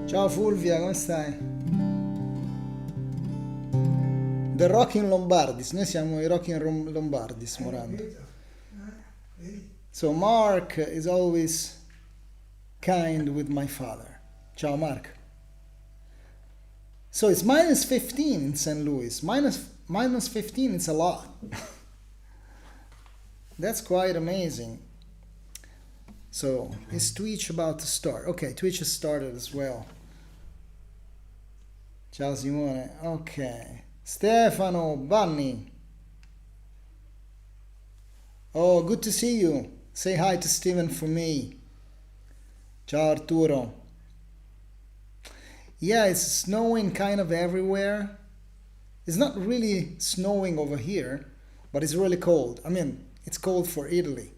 Ciao Fulvia, come stai? The Rocking Lombardis, noi siamo i Rocking Lombardis, Morando. So Mark is always kind with my father. Ciao Mark. So it's minus 15 in St. Louis. Minus 15 is a lot. That's quite amazing. So is Twitch about to start? Okay, Twitch has started as well. Ciao Simone. Okay. Stefano, Bunny. Oh, good to see you. Say hi to Steven for me. Ciao Arturo. Yeah, it's snowing kind of everywhere. It's not really snowing over here, but it's really cold. I mean, it's cold for Italy.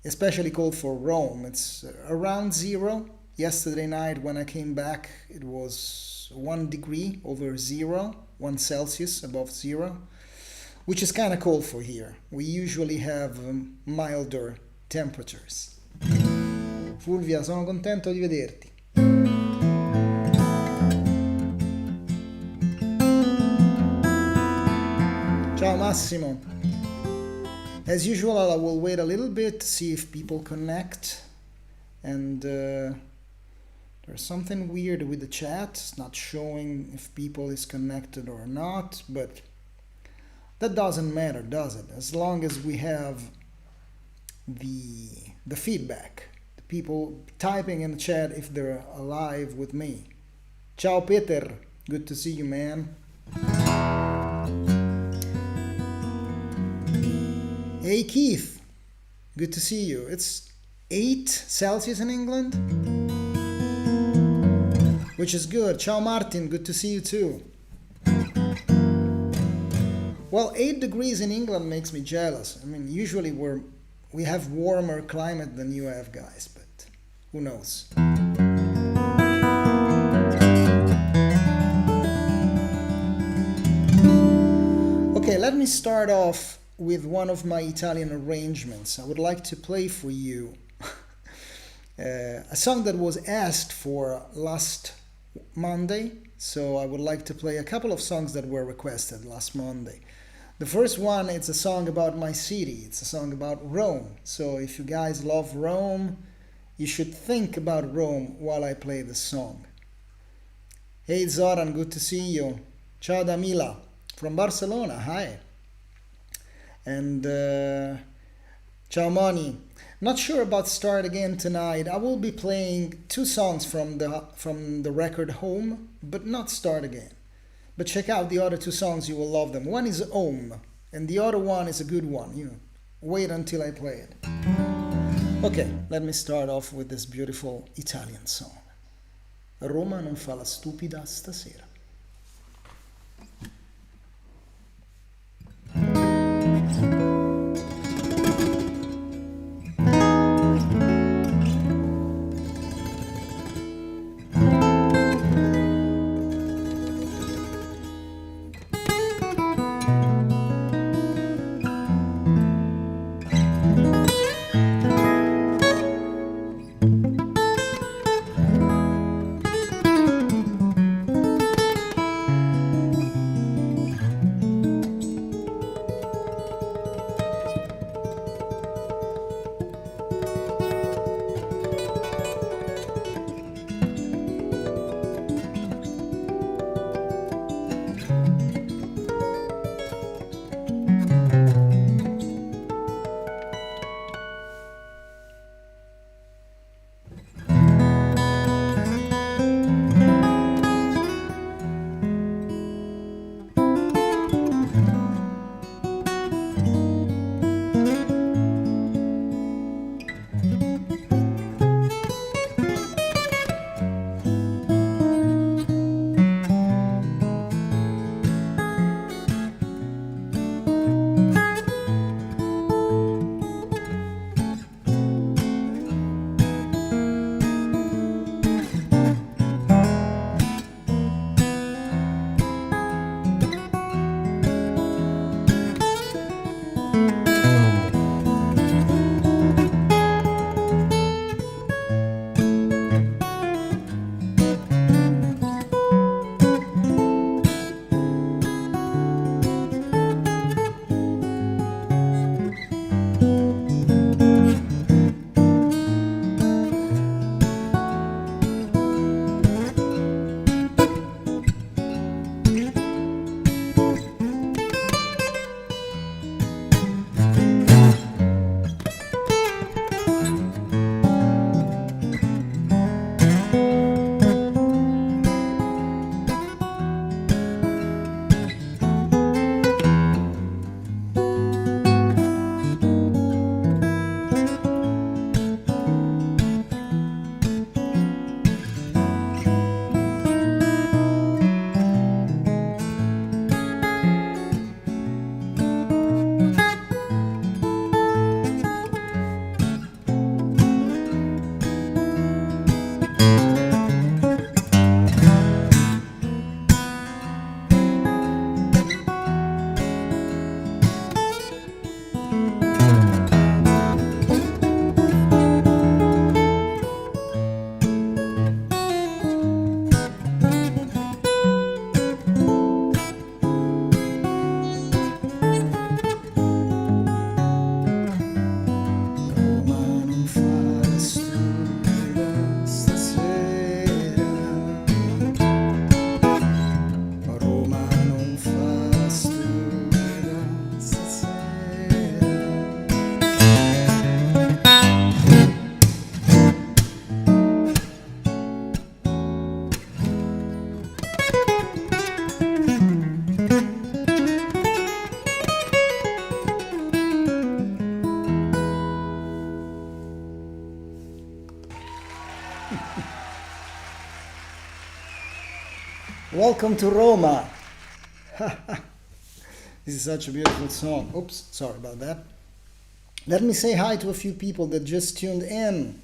Especially cold for Rome. It's around 0. Yesterday night when I came back, it was 1 degree over 0. 1 Celsius above 0, which is kind of cold for here. We usually have milder temperatures. Fulvia, sono contento di vederti. Ciao Massimo. As usual, I will wait a little bit to see if people connect. And there's something weird with the chat. It's not showing if people is connected or not, but that doesn't matter, does it? As long as we have the feedback, the people typing in the chat if they're alive with me. Ciao Peter, good to see you, man. Hey Keith, good to see you. It's 8 Celsius in England, which is good. Ciao Martin, good to see you too. Well, 8 degrees in England makes me jealous. I mean, usually we have warmer climate than you have, guys, but who knows? Okay, let me start off with one of my Italian arrangements. I would like to play for you a song that was asked for last Monday, so I would like to play a couple of songs that were requested last Monday. The first one, it's a song about my city. It's a song about Rome. So if you guys love Rome, you should think about Rome while I play the song. Hey Zoran, good to see you. Ciao Damila from Barcelona. Hi. And ciao Moni. Not sure about Start Again tonight. I will be playing 2 songs from the record Home, but not Start Again. But check out the other 2 songs, you will love them. One is Home, and the other one is a good one. You wait until I play it. Okay, let me start off with this beautiful Italian song. Roma non fa la stupida stasera. Welcome to Roma. This is such a beautiful song. Oops, sorry about that. Let me say hi to a few people that just tuned in.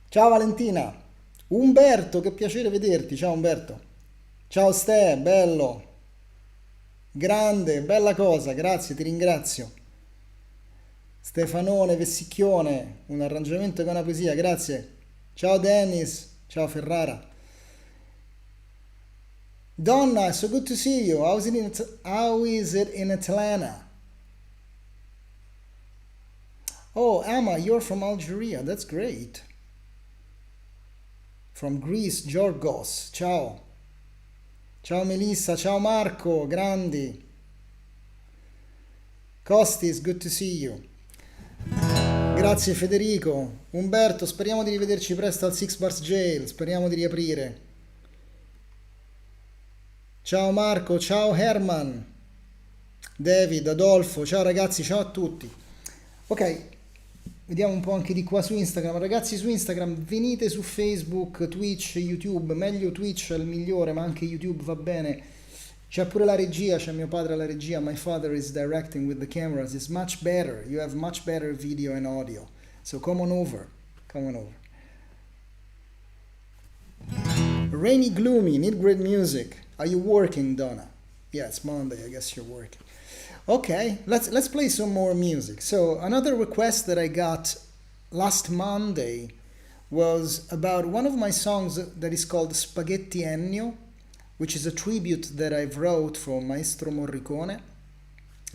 Ciao Valentina. Umberto, che piacere vederti. Ciao Umberto. Ciao Ste, bello. Grande, bella cosa, grazie, ti ringrazio. Stefanone Vessicchione, un arrangiamento con una poesia, grazie. Ciao Dennis, ciao Ferrara. Donna, so good to see you. How is it in Atlanta? Oh, Emma, you're from Algeria. That's great. From Greece, Georgos. Ciao. Ciao Melissa, ciao Marco, grandi. Costis, good to see you. Grazie Federico. Umberto, speriamo di rivederci presto al Six Bars Jail. Speriamo di riaprire. Ciao Marco, ciao Herman, David, Adolfo, ciao ragazzi, ciao a tutti. Ok, vediamo un po' anche di qua su Instagram. Ragazzi, su Instagram venite su Facebook, Twitch, YouTube. Meglio Twitch è il migliore, ma anche YouTube va bene. C'è pure la regia, c'è mio padre alla regia. My father is directing with the cameras. It's much better. You have much better video and audio. So come on over. Come on over. Rainy, gloomy, need great music. Are you working, Donna? Yeah, it's Monday. I guess you're working. Okay, let's play some more music. So another request that I got last Monday was about one of my songs that is called Spaghetti Ennio, which is a tribute that I've wrote for Maestro Morricone.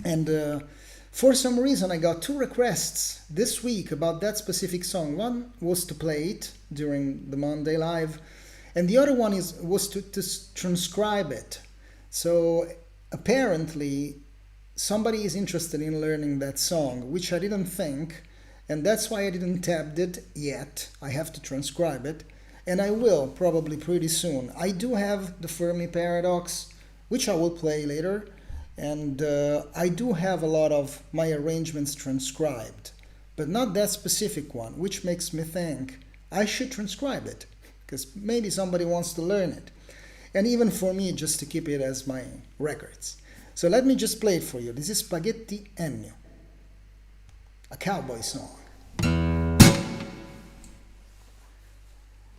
And for some reason I got two requests this week about that specific song. One was to play it during the Monday live, and the other one was to transcribe it. So apparently somebody is interested in learning that song, which I didn't think, and that's why I didn't tab it yet. I have to transcribe it, and I will probably pretty soon. I do have the Fermi Paradox, which I will play later, and I do have a lot of my arrangements transcribed, but not that specific one, which makes me think I should transcribe it, because maybe somebody wants to learn it, and even for me, just to keep it as my records. So let me just play it for you. This is Spaghetti Ennio, a cowboy song.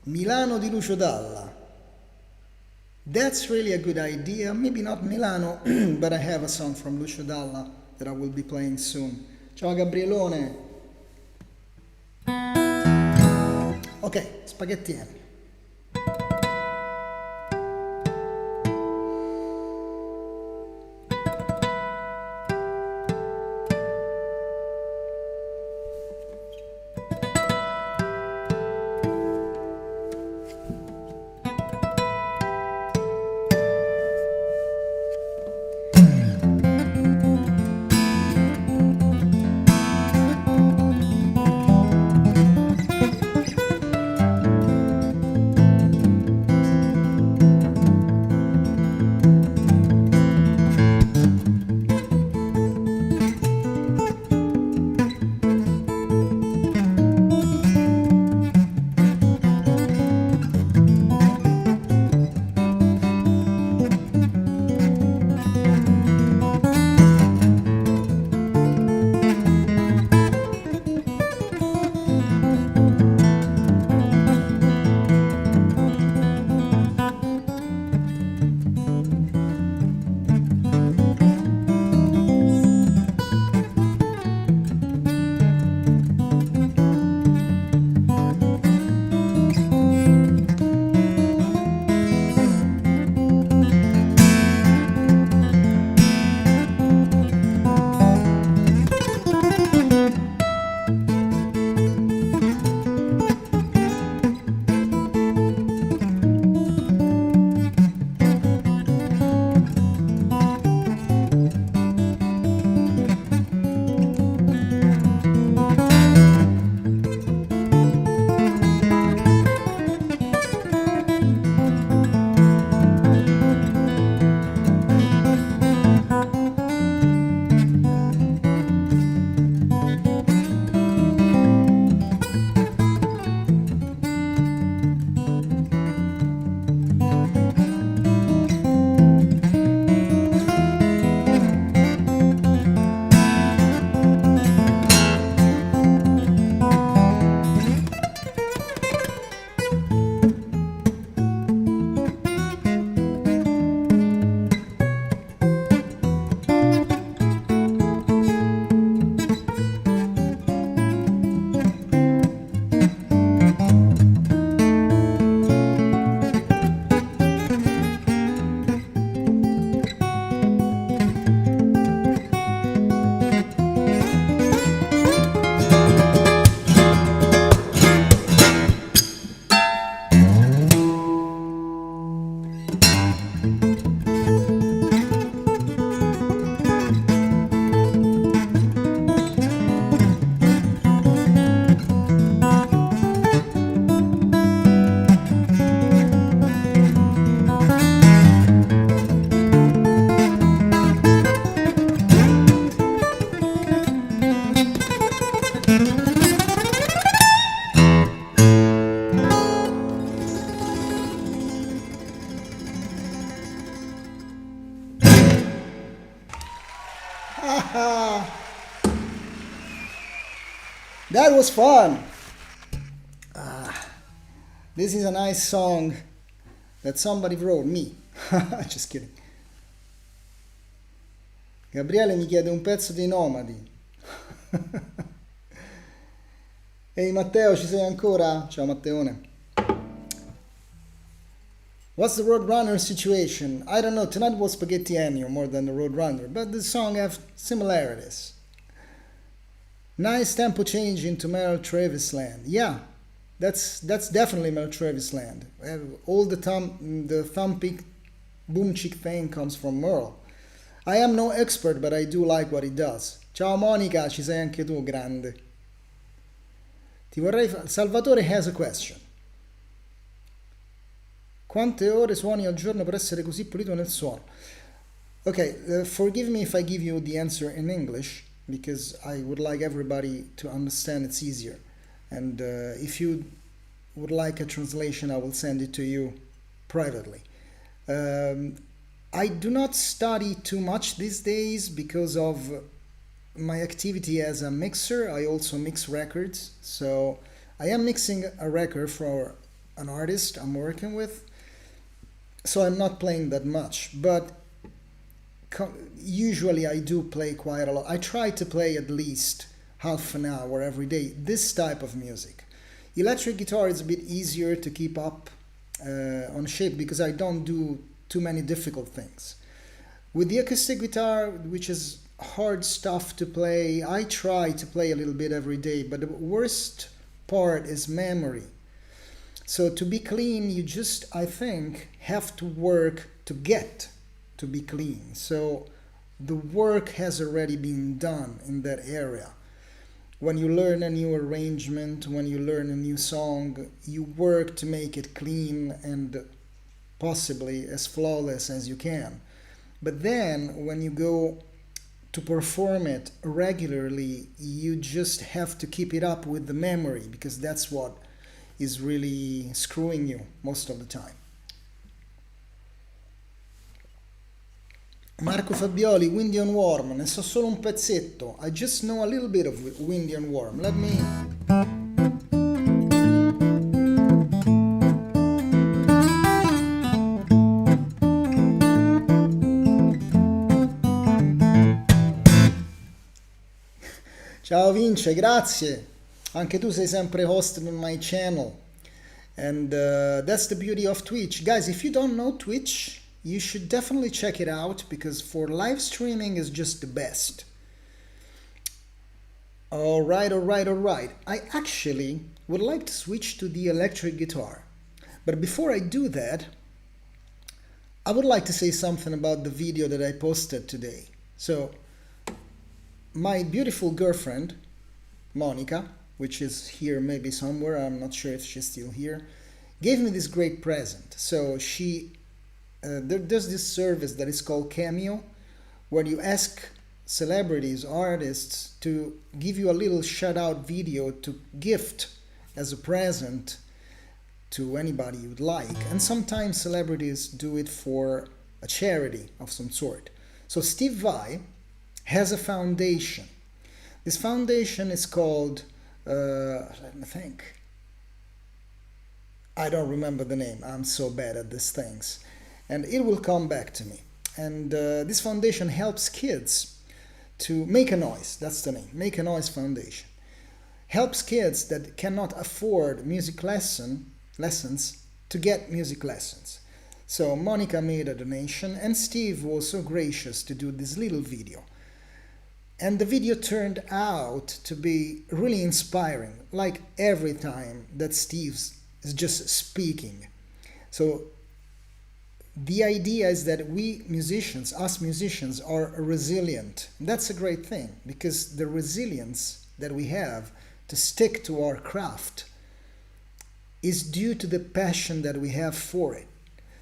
Milano di Lucio Dalla. That's really a good idea. Maybe not Milano, but I have a song from Lucio Dalla that I will be playing soon. Ciao Gabrielone. Ok, Spaghetti Ennio. was fun. This is a nice song that somebody wrote, me. Just kidding. Gabriele mi chiede un pezzo dei Nomadi. Ehi Matteo, ci sei ancora? Ciao Matteone. What's the Roadrunner situation? I don't know. Tonight was Spaghetti Ennio more than the Roadrunner, but the song have similarities. Nice tempo change into Mel Travis land. Yeah, that's definitely Mel Travis land. All the thumping, boom chick thing comes from Merle. I am no expert, but I do like what he does. Ciao Monica, ci sei anche tu, grande. Salvatore has a question. Quante ore suoni al giorno per essere così pulito nel suono? Okay, forgive me if I give you the answer in English, because I would like everybody to understand it's easier. And if you would like a translation, I will send it to you privately. I do not study too much these days because of my activity as a mixer. I also mix records. So I am mixing a record for an artist I'm working with. So I'm not playing that much, but usually I do play quite a lot. I try to play at least half an hour every day, this type of music. Electric guitar is a bit easier to keep up on shape because I don't do too many difficult things. With the acoustic guitar, which is hard stuff to play, I try to play a little bit every day, but the worst part is memory. So to be clean, you just, I think, have to work to get to be clean. So the work has already been done in that area. When you learn a new arrangement, when you learn a new song, you work to make it clean and possibly as flawless as you can. But then when you go to perform it regularly, you just have to keep it up with the memory, because that's what is really screwing you most of the time. Marco Fabioli, Windy and Warm, ne so solo un pezzetto. I just know a little bit of Windy and Warm. Let me... Ciao Vince, grazie. Anche tu sei sempre hosted on my channel. And that's the beauty of Twitch. Guys, if you don't know Twitch, you should definitely check it out, because for live streaming is just the best. All right. I actually would like to switch to the electric guitar. But before I do that, I would like to say something about the video that I posted today. So, my beautiful girlfriend, Monica, which is here maybe somewhere, I'm not sure if she's still here, gave me this great present. So she, there's this service that is called Cameo, where you ask celebrities, artists, to give you a little shout-out video to gift as a present to anybody you'd like. And sometimes celebrities do it for a charity of some sort. So Steve Vai has a foundation. This foundation is called... let me think. I don't remember the name. I'm so bad at these things. And it will come back to me. And this foundation helps kids to make a noise. That's the name. Make a Noise Foundation. Helps kids that cannot afford music lessons to get music lessons. So Monica made a donation, and Steve was so gracious to do this little video. And the video turned out to be really inspiring, like every time that Steve is just speaking. So the idea is that we musicians, us musicians, are resilient. That's a great thing, because the resilience that we have to stick to our craft is due to the passion that we have for it.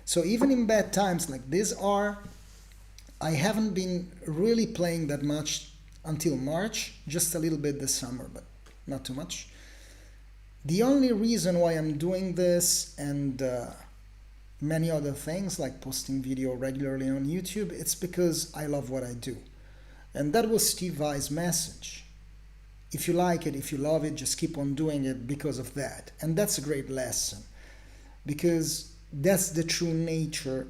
So even in bad times like these I haven't been really playing that much until March, just a little bit this summer, but not too much. The only reason why I'm doing this and many other things, like posting video regularly on YouTube, it's because I love what I do. And that was Steve Vai's message. if you like it, if you love it, just keep on doing it because of that. And that's a great lesson, because that's the true nature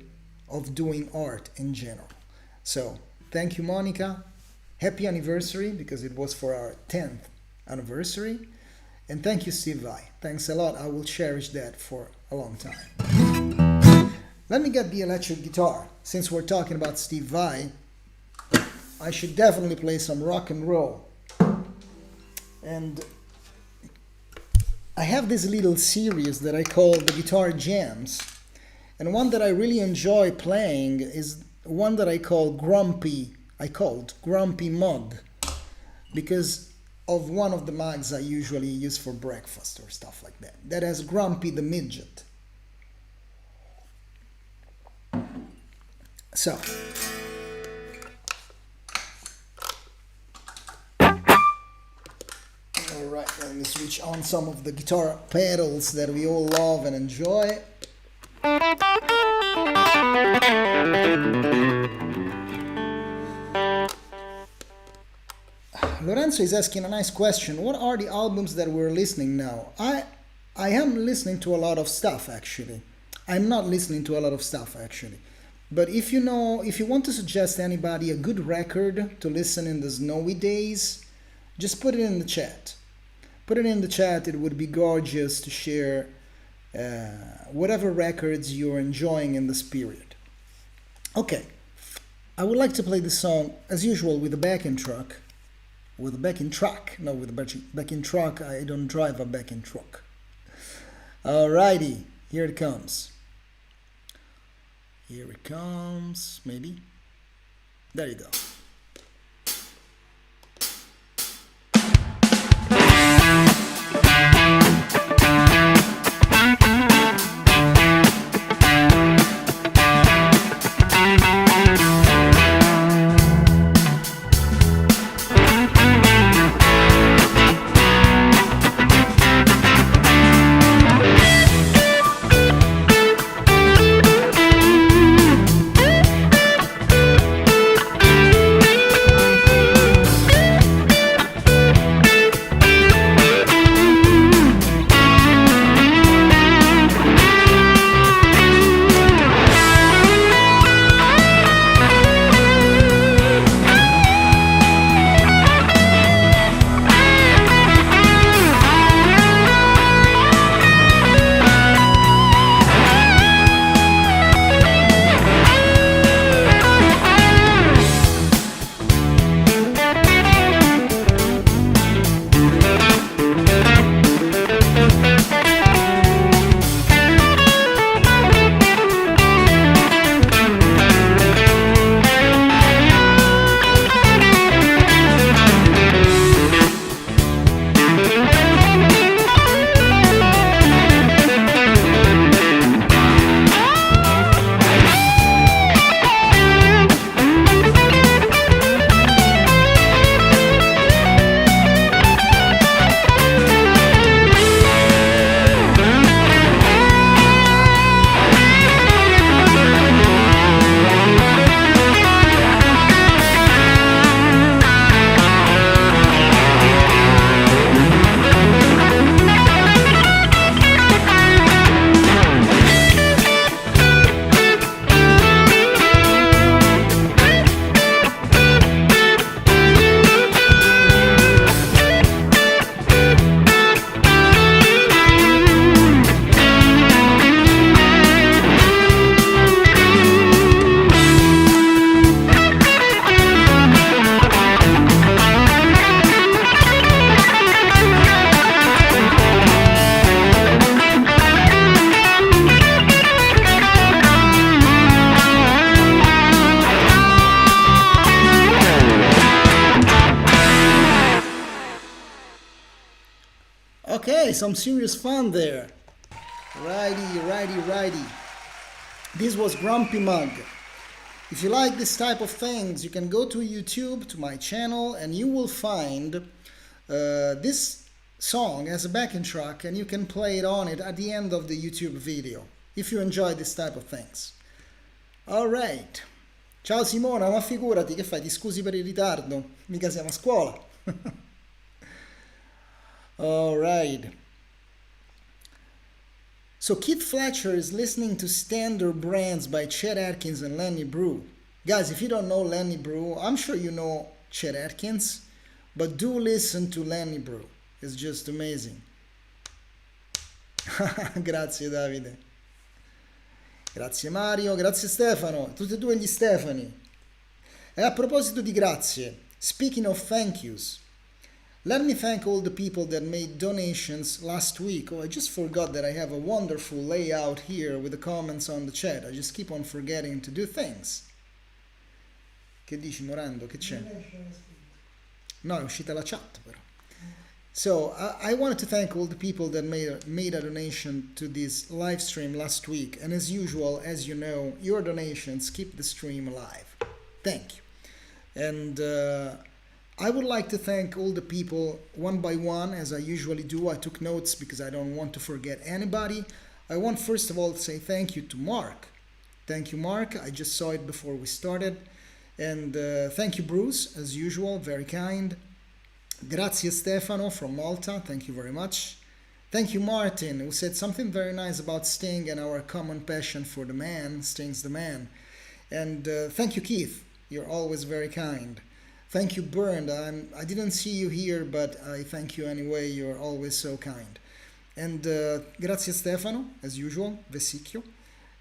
of doing art in general. So thank you, Monica. Happy anniversary, because it was for our 10th anniversary. And thank you, Steve Vai. Thanks a lot. I will cherish that for a long time. Let me get the electric guitar. Since we're talking about Steve Vai, I should definitely play some rock and roll. And I have this little series that I call the Guitar Jams. And one that I really enjoy playing is one that I called Grumpy Mug, because of one of the mugs I usually use for breakfast or stuff like that. That has Grumpy the Midget. So, alright, let me switch on some of the guitar pedals that we all love and enjoy. Lorenzo is asking a nice question. What are the albums that we're listening now? I am listening to a lot of stuff, actually. I'm not listening to a lot of stuff, actually. But if you want to suggest anybody a good record to listen in the snowy days, just put it in the chat. Put it in the chat. It would be gorgeous to share whatever records you're enjoying in this period. Okay, I would like to play this song, as usual, with a backing track. With a backing track. No, with a backing track. I don't drive a backing truck. Alrighty, here it comes. Here it comes, maybe. There you go. Okay, some serious fun there. Righty. This was Grumpy Mug. If you like this type of things, you can go to YouTube, to my channel, and you will find this song as a backing track, and you can play it on it at the end of the YouTube video, if you enjoy this type of things. Alright. Ciao Simona, ma figurati, che fai? Ti scusi per il ritardo? Mica siamo a scuola. All right. So Keith Fletcher is listening to Standard Brands by Chet Atkins and Lenny Brew. Guys, if you don't know Lenny Brew, I'm sure you know Chet Atkins, but do listen to Lenny Brew. It's just amazing. Grazie Davide. Grazie Mario, grazie Stefano, tutti e due gli Stefani. E a proposito di grazie, speaking of thank yous, let me thank all the people that made donations last week. Oh, I just forgot that I have a wonderful layout here with the comments on the chat. I just keep on forgetting to do things. Che dici Morando? Che c'è? No, è uscita la chat però. So I wanted to thank all the people that made a donation to this live stream last week. And as usual, as you know, your donations keep the stream alive. Thank you. And I would like to thank all the people one by one, as I usually do. I took notes because I don't want to forget anybody. I want first of all to say thank you to Mark. Thank you, Mark. I just saw it before we started. And thank you, Bruce, as usual, very kind. Grazie Stefano from Malta, thank you very much. Thank you Martin, who said something very nice about Sting and our common passion for the man, Sting's the man. And thank you Keith, you're always very kind. Thank you Bernd, I didn't see you here, but I thank you anyway, you're always so kind. And grazie Stefano, as usual, Vesicchio.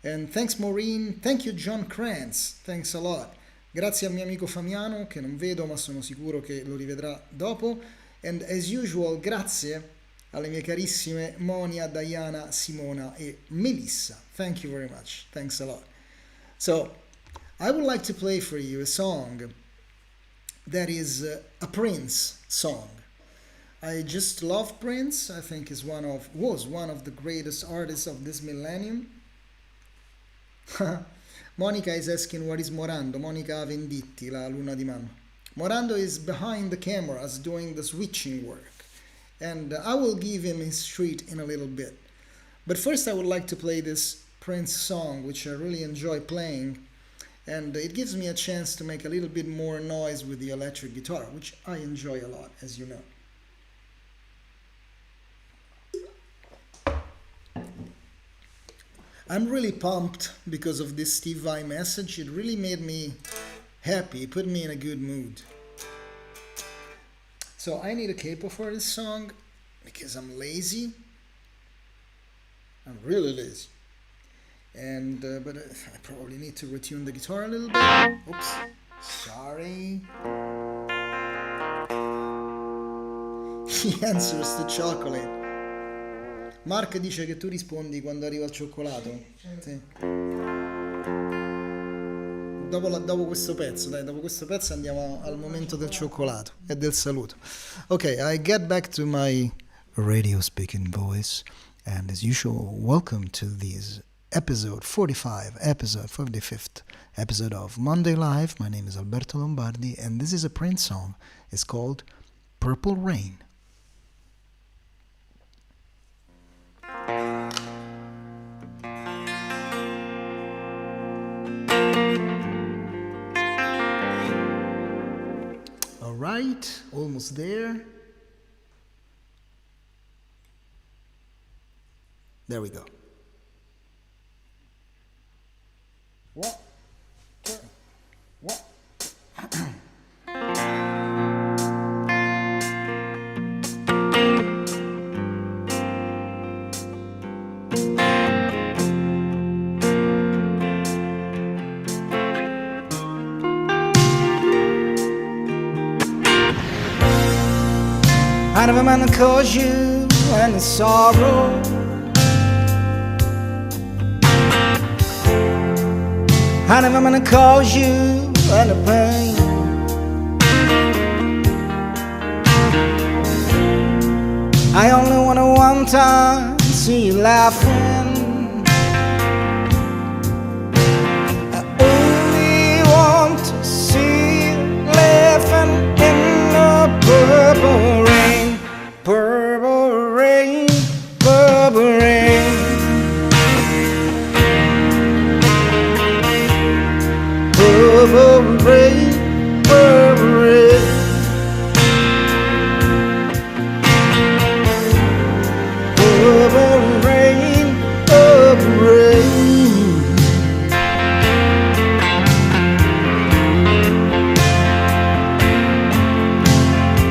And thanks Maureen, thank you John Krantz, thanks a lot. Grazie al mio amico Famiano, che non vedo ma sono sicuro che lo rivedrà dopo. And as usual, grazie alle mie carissime Monia, Diana, Simona e Melissa. Thank you very much. Thanks a lot. So, I would like to play for you a song that is a Prince song. I just love Prince. I think was one of the greatest artists of this millennium. Monica is asking what is Morando. Monica Venditti, la luna di mamma. Morando is behind the cameras doing the switching work. And I will give him his treat in a little bit. But first I would like to play this Prince song, which I really enjoy playing. And it gives me a chance to make a little bit more noise with the electric guitar, which I enjoy a lot, as you know. I'm really pumped because of this Steve Vai message. It really made me happy, it put me in a good mood. So I need a capo for this song because I'm lazy. I'm really lazy. And but I probably need to retune the guitar a little bit. Oops, sorry. He answers to chocolate. Mark dice che tu rispondi quando arriva il cioccolato. Sì. Dopo questo pezzo, dai, dopo questo pezzo andiamo al momento del cioccolato e del saluto. Ok, I get back to my radio speaking voice, and as usual, welcome to this episode 45th episode of Monday Live. My name is Alberto Lombardi, and this is a Prince song. It's called Purple Rain. All right, almost there. There we go. What? What? I never meant to cause you any sorrow. I never meant to cause you any pain. I only wanna one time see you laughing. I only want to see you laughing in the purple rain. Purple rain, purple rain. Purple rain, purple rain. purple rain, purple rain.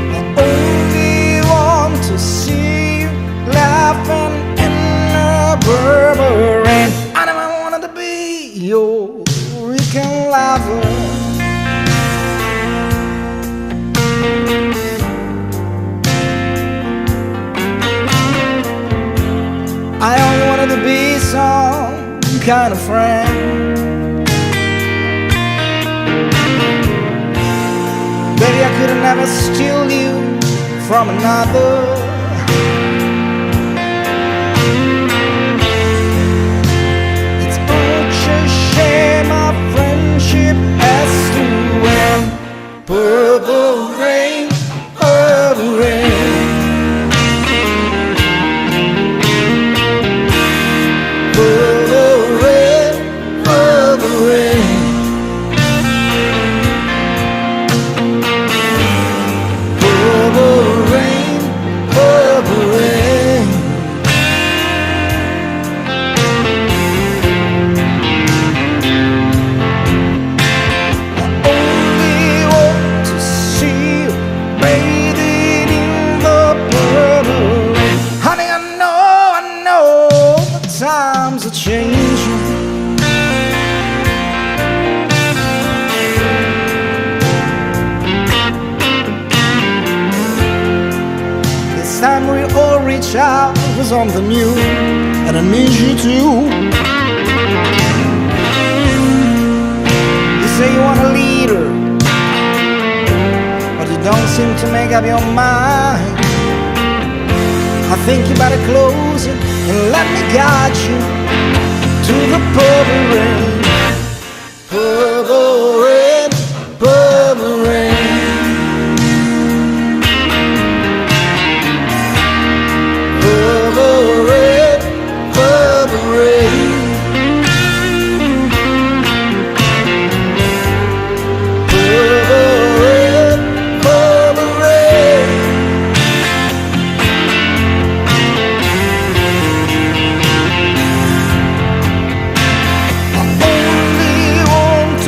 I only want to see you laughing in the purple rain. I never wanted to be your weekend lover. I only wanted to be some kind of friend. Baby, I could never steal you from another. It's such a shame our friendship has to end. Purple rain, purple rain. Purple rain, purple rain. Purple rain, purple rain. I only want to see you bathing in the purple rain. Honey, I know the times are changing. This time we all reach out for something new, and I need you too. You say you want a leader, but you don't seem to make up your mind. I think you better close it and let me guide you to the purple rain. Purple rain, purple rain. Purple rain, purple rain. Purple rain, purple rain. I only want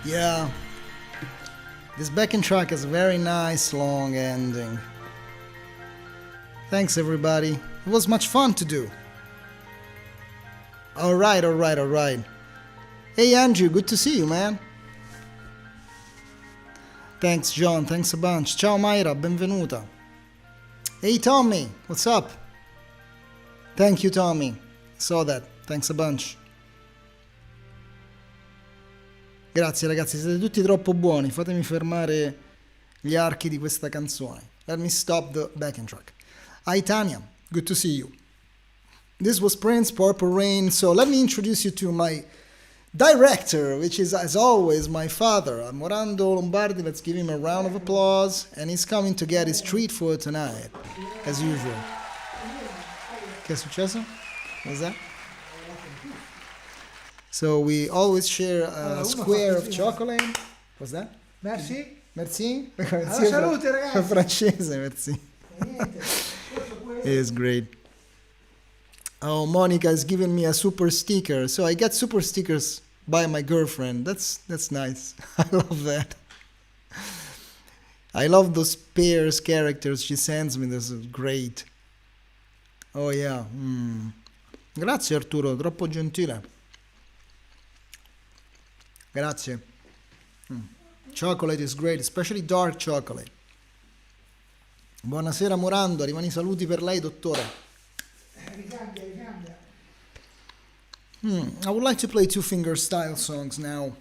Yeah. This backing track has a very nice long ending. Thanks everybody. It was much fun to do. Alright. Hey Andrew, good to see you, man. Thanks John, thanks a bunch. Ciao Mayra, benvenuta. Hey Tommy, what's up? Thank you Tommy. Saw that. Thanks a bunch. Grazie ragazzi, siete tutti troppo buoni. Fatemi fermare gli archi di questa canzone. Let me stop the backing track. Hi Tanya, good to see you. This was Prince, Purple Rain. So let me introduce you to my director, which is as always my father, Morando Lombardi. Let's give him a round of applause. And he's coming to get his treat for tonight, as usual. Che è successo? What's that? So we always share a square of chocolate. What's that? Merci. Merci? Salute ragazzi. Francese, merci. It is great. Oh, Monica is giving me a super sticker. So I get super stickers by my girlfriend. That's nice. I love that. I love those pairs characters she sends me. This is great. Oh yeah. Grazie Arturo, troppo gentile. Grazie. Chocolate is great, especially dark chocolate. Buonasera Morando, arrivano I saluti per lei, dottore. Ricambia. I would like to play two fingerstyle songs now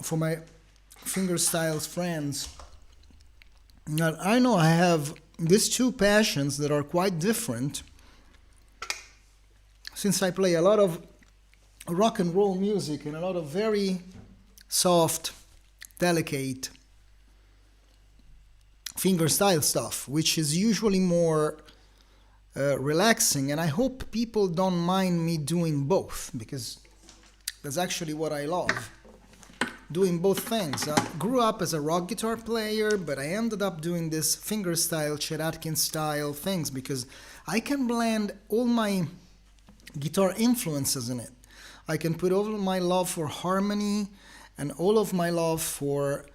for my fingerstyles friends. Now, I know I have these two passions that are quite different, since I play a lot of rock and roll music and a lot of very soft, delicate fingerstyle stuff, which is usually more relaxing, and I hope people don't mind me doing both, because that's actually what I love, doing both things. I grew up as a rock guitar player, but I ended up doing this fingerstyle, Chet Atkins style things, because I can blend all my guitar influences in it. I can put all of my love for harmony and all of my love for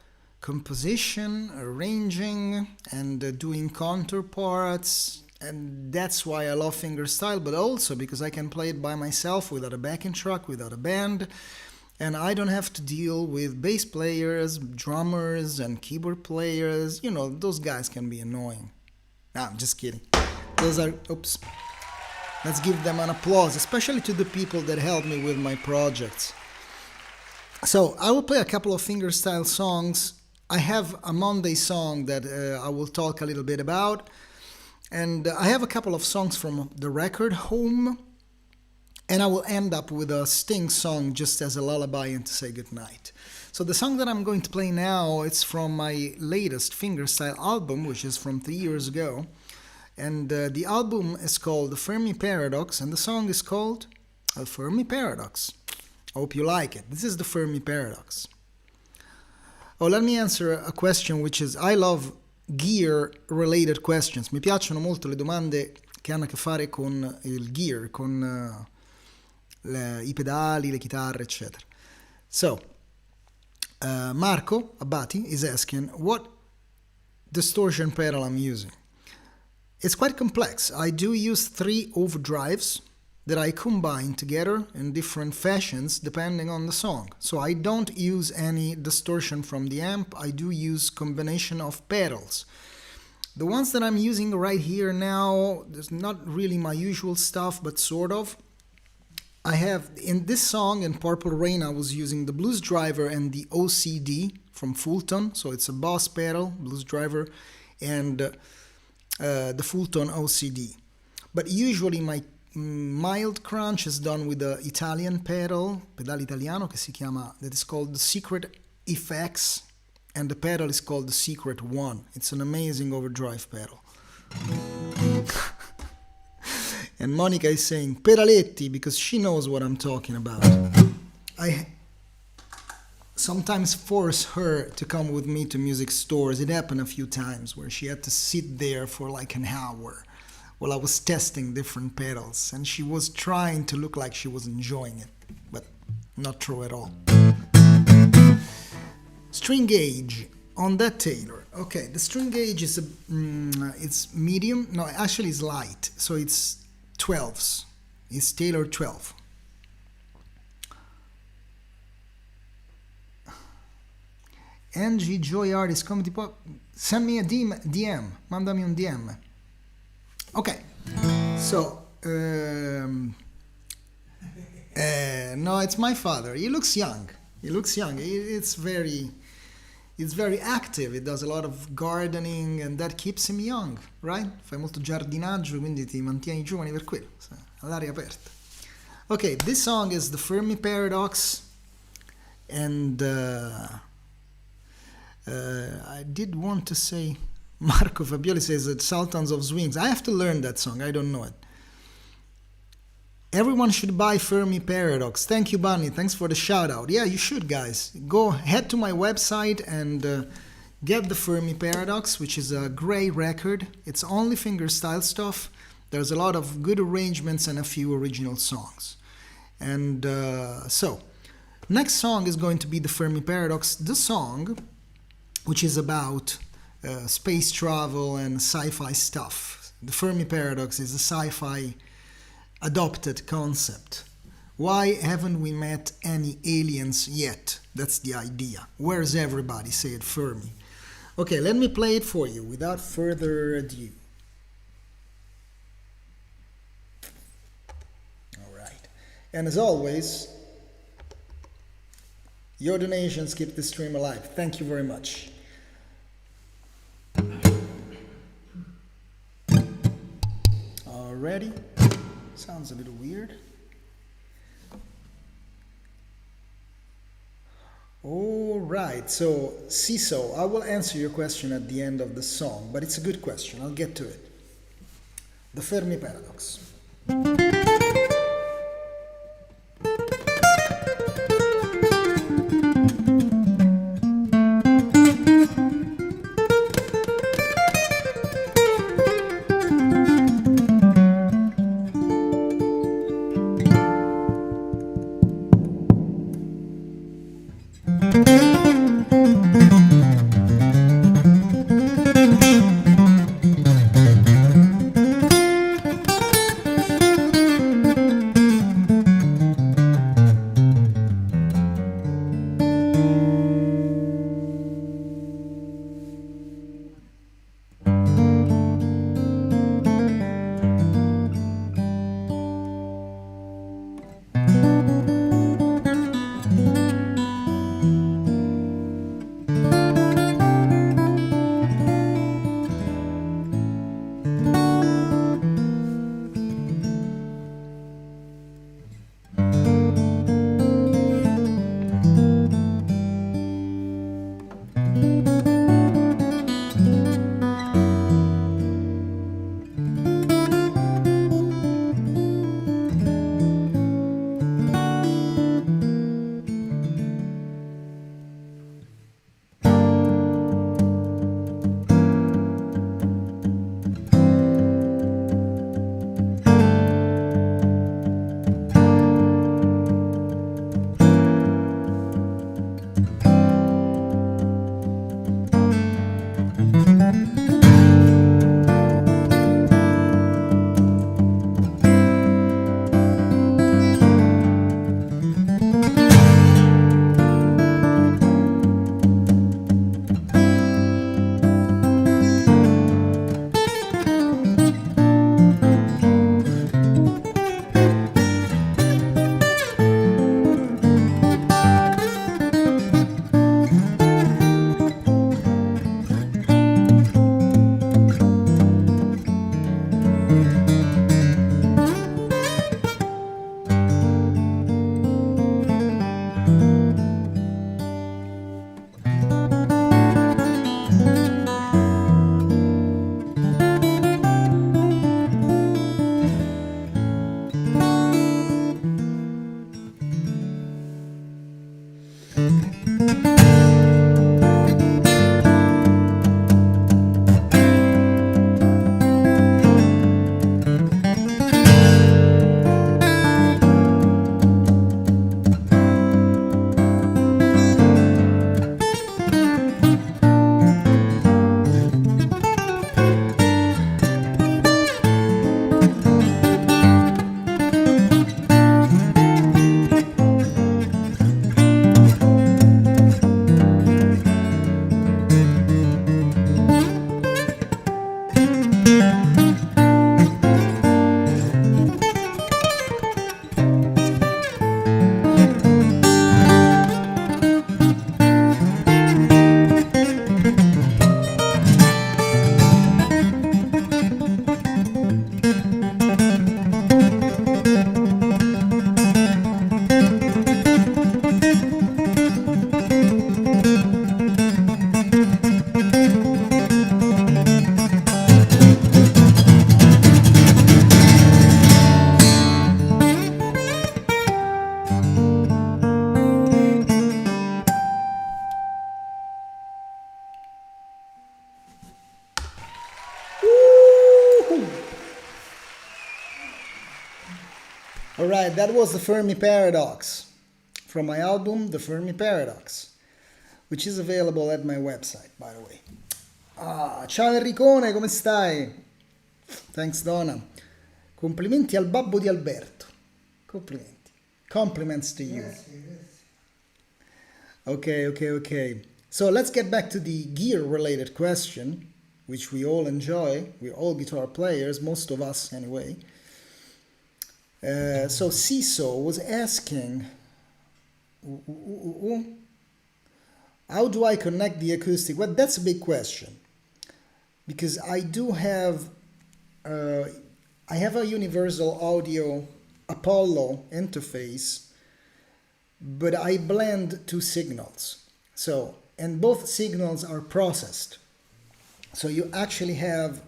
composition, arranging, and doing counterparts. And that's why I love fingerstyle, but also because I can play it by myself without a backing track, without a band. And I don't have to deal with bass players, drummers, and keyboard players. You know, those guys can be annoying. Nah, I'm just kidding. Those are... Oops. Let's give them an applause, especially to the people that help me with my projects. So I will play a couple of fingerstyle songs. I have a Monday song that I will talk a little bit about. And I have a couple of songs from the record Home. And I will end up with a Sting song just as a lullaby and to say goodnight. So the song that I'm going to play now, it's from my latest fingerstyle album, which is from 3 years ago. And the album is called The Fermi Paradox, and the song is called The Fermi Paradox. I hope you like it. This is The Fermi Paradox. Oh, let me answer a question, which is, I love gear-related questions. Mi piacciono molto le domande che hanno a che fare con il gear, con I pedali, le chitarre, eccetera. So, Marco Abbati is asking, what distortion pedal I'm using? It's quite complex. I do use 3 overdrives that I combine together in different fashions depending on the song. So I don't use any distortion from the amp. I do use combination of pedals. The ones that I'm using right here now, there's not really my usual stuff, but sort of. I have, in this song, in Purple Rain, I was using the Blues Driver and the OCD from Fulton. So it's a Boss pedal, Blues Driver, and the Fulton OCD. But usually my mild crunch is done with the Italian pedal italiano che si chiama, that is called the Secret Effects, and the pedal is called the Secret One. It's an amazing overdrive pedal. And Monica is saying pedaletti because she knows what I'm talking about. I sometimes force her to come with me to music stores. It happened a few times where she had to sit there for like an hour while I was testing different pedals, and she was trying to look like she was enjoying it, but not true at all. String gauge on that Taylor. Okay, the string gauge is it's medium. No, actually it's light. So it's 12s. It's Taylor 12. Angie Joy Artist Comedy Pop. Send me a DM. Mandami un DM. Okay. So no, it's my father. He looks young. It's very active. It does a lot of gardening and that keeps him young, right? Fai molto giardinaggio, quindi ti mantieni giovani per quello, all'aria aperta. Okay, this song is the Fermi Paradox, and I did want to say, Marco Fabioli says that Sultans of Swings. I have to learn that song. I don't know it. Everyone should buy Fermi Paradox. Thank you, Bunny. Thanks for the shout out. Yeah, you should, guys. Head to my website and get the Fermi Paradox, which is a great record. It's only fingerstyle stuff. There's a lot of good arrangements and a few original songs. And so, next song is going to be the Fermi Paradox, the song which is about space travel and sci-fi stuff. The Fermi Paradox is a sci-fi adopted concept. Why haven't we met any aliens yet? That's the idea. Where's everybody? Said Fermi. Okay, let me play it for you without further ado. All right. And as always, your donations keep the stream alive. Thank you very much. Already? Sounds a little weird. All right, so Ciso, I will answer your question at the end of the song, but it's a good question. I'll get to it. The Fermi Paradox. Alright, that was the Fermi Paradox from my album, The Fermi Paradox, which is available at my website, by the way. Ciao Enricone, come stai? Thanks, Donna. Complimenti al babbo di Alberto. Complimenti. Compliments to you. Okay. So let's get back to the gear-related question, which we all enjoy. We're all guitar players, most of us anyway. So Ciso was asking, how do I connect the acoustic? Well, that's a big question, because I do have, I have a Universal Audio Apollo interface, but I blend two signals. So, and both signals are processed. So you actually have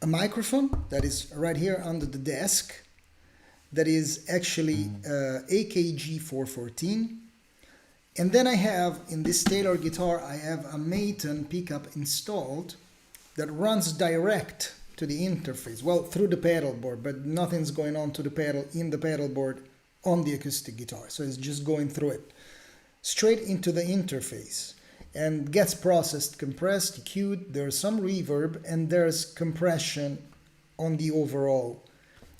a microphone that is right here under the desk, that is actually AKG 414. And then I have, in this Taylor guitar, I have a Maton pickup installed that runs direct to the interface, well, through the pedal board, but nothing's going on to the pedal in the pedal board on the acoustic guitar. So it's just going through it, straight into the interface, and gets processed, compressed, EQ'd. There's some reverb, and there's compression on the overall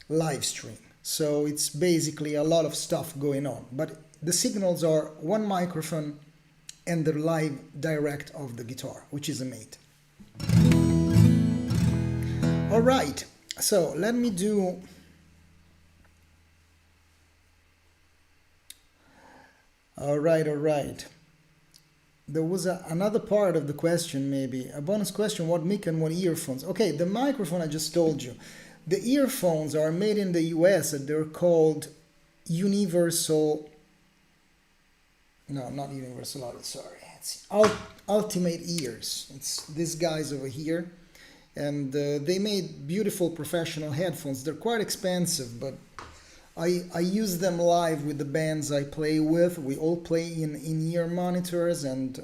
live stream. So it's basically a lot of stuff going on, but the signals are one microphone and the live direct of the guitar, which is a Maton. All right, so let me do all right. There was another part of the question, maybe a bonus question: what mic and what earphones? Okay, the microphone I just told you. The earphones are made in the US and they're called Universal. No, not Universal Audio, sorry. It's Ultimate Ears. It's these guys over here. And they made beautiful professional headphones. They're quite expensive, but I use them live with the bands I play with. We all play in-ear monitors, and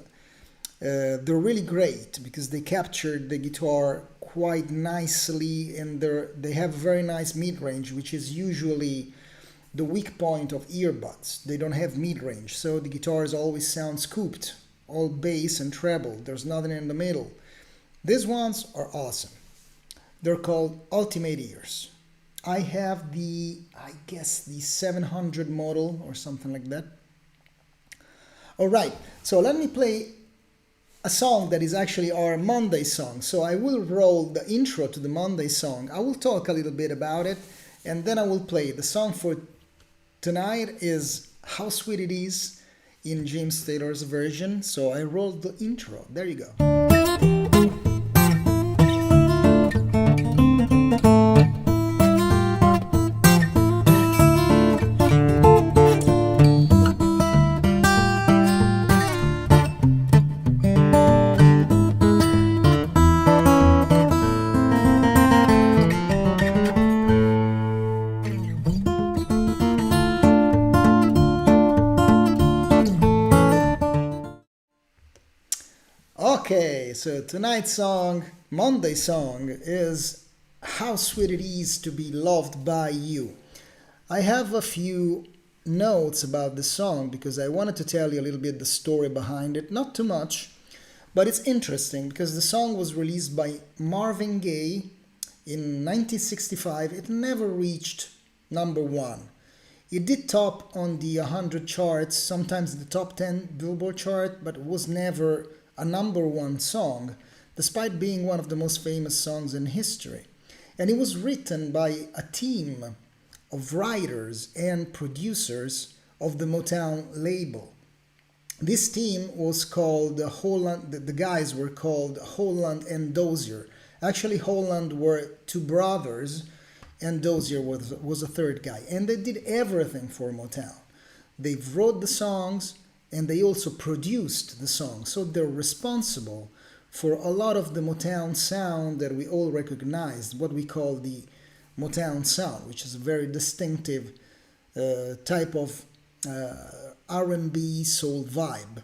they're really great because they captured the guitar quite nicely, and they have a very nice mid-range, which is usually the weak point of earbuds. They don't have mid-range, so the guitars always sound scooped, all bass and treble. There's nothing in the middle. These ones are awesome. They're called Ultimate Ears. I have the 700 model or something like that. All right, so let me play a song that is actually our Monday song. So I will roll the intro to the Monday song. I will talk a little bit about it, and then I will play. The song for tonight is How Sweet It Is in James Taylor's version. So I rolled the intro. There you go. Okay, so tonight's song, Monday song, is How Sweet It Is to Be Loved by You. I have a few notes about the song because I wanted to tell you a little bit the story behind it. Not too much, but it's interesting because the song was released by Marvin Gaye in 1965. It never reached number one. It did top on the 100 charts, sometimes the top 10 Billboard chart, but it was never a number one song, despite being one of the most famous songs in history. And it was written by a team of writers and producers of the Motown label. This team was called Holland, the guys were called Holland and Dozier. Actually, Holland were two brothers, and Dozier was a third guy. And they did everything for Motown. They wrote the songs, and they also produced the song. So they're responsible for a lot of the Motown sound that we all recognize, what we call the Motown sound, which is a very distinctive type of R&B soul vibe.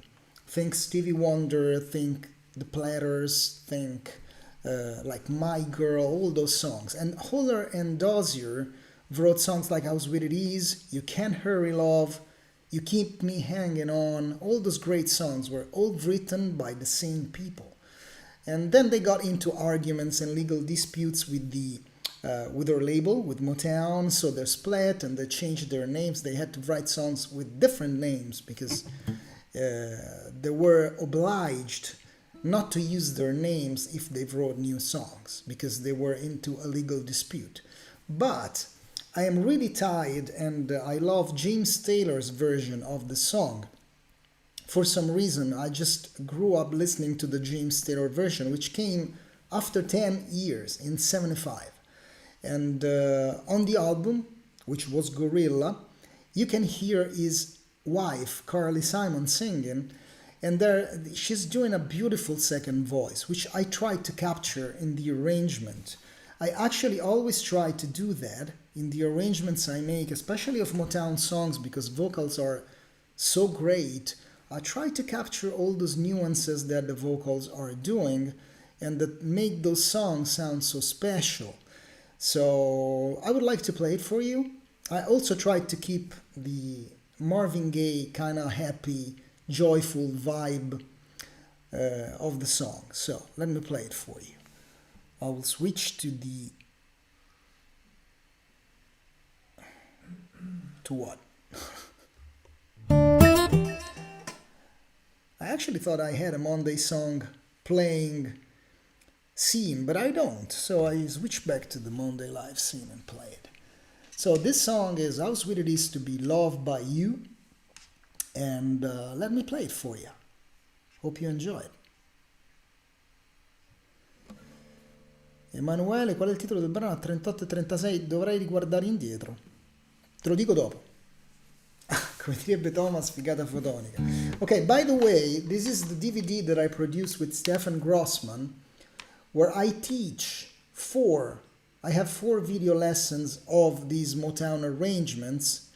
Think Stevie Wonder, think The Platters, think like My Girl, all those songs. And Holler and Dozier wrote songs like How Sweet It Is, You Can't Hurry Love, You Keep Me Hanging On. All those great songs were all written by the same people. And then they got into arguments and legal disputes with their label, with Motown, so they're split and they changed their names. They had to write songs with different names because they were obliged not to use their names if they wrote new songs because they were into a legal dispute. But I am really tired and I love James Taylor's version of the song. For some reason, I just grew up listening to the James Taylor version, which came after 10 years in 75. And on the album, which was Gorilla, you can hear his wife, Carly Simon, singing. And there, she's doing a beautiful second voice, which I tried to capture in the arrangement. I actually always try to do that in the arrangements I make, especially of Motown songs, because vocals are so great. I try to capture all those nuances that the vocals are doing and that make those songs sound so special. So I would like to play it for you. I also tried to keep the Marvin Gaye kind of happy, joyful vibe of the song. So let me play it for you. I will switch to what? I actually thought I had a Monday song playing scene, but I don't. So I switched back to the Monday live scene and play it. So this song is How Sweet It Is to Be Loved by You. And let me play it for you. Hope you enjoy it. Emanuele, qual è il titolo del brano? A 38 e 36 dovrei riguardare indietro. Te lo dico dopo. Come direbbe Thomas, figata fotonica. Okay, by the way, this is the DVD that I produced with Stefan Grossman, where I have four video lessons of these Motown arrangements.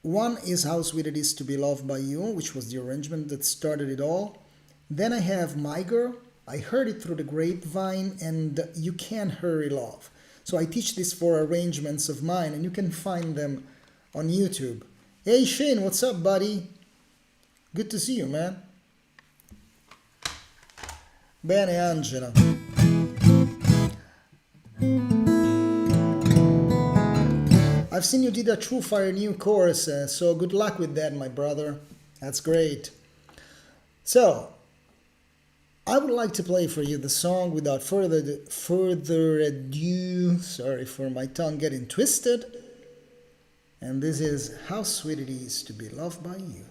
One is How Sweet It Is to Be Loved by You, which was the arrangement that started it all. Then I have My Girl, I Heard It Through the Grapevine, and You Can't Hurry Love. So I teach these four arrangements of mine, and you can find them on YouTube. Hey Shane, what's up, buddy? Good to see you, man. Bene, Angela. I've seen you did a True Fire new course, so good luck with that, my brother. That's great. So, I would like to play for you the song without further ado. Sorry for my tongue getting twisted. And this is How Sweet It Is to Be Loved by You.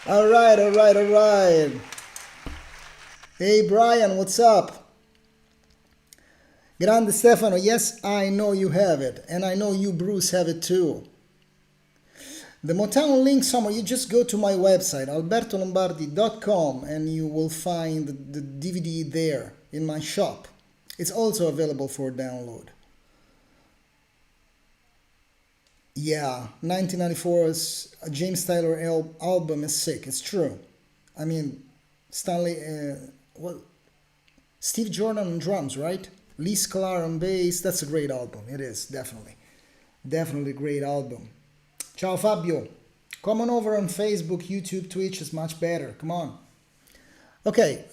All right, all right, all right. Hey, Brian, what's up? Grande Stefano, yes, I know you have it. And I know you, Bruce, have it too. The Motown link somewhere, you just go to my website, albertolombardi.com, and you will find the DVD there in my shop. It's also available for download. Yeah, 1994's James Taylor album is sick. It's true. I mean, Steve Jordan on drums, right? Lee Sklar on bass. That's a great album. It is, definitely. Definitely a great album. Ciao Fabio. Come on over on Facebook, YouTube, Twitch is much better. Come on. Okay.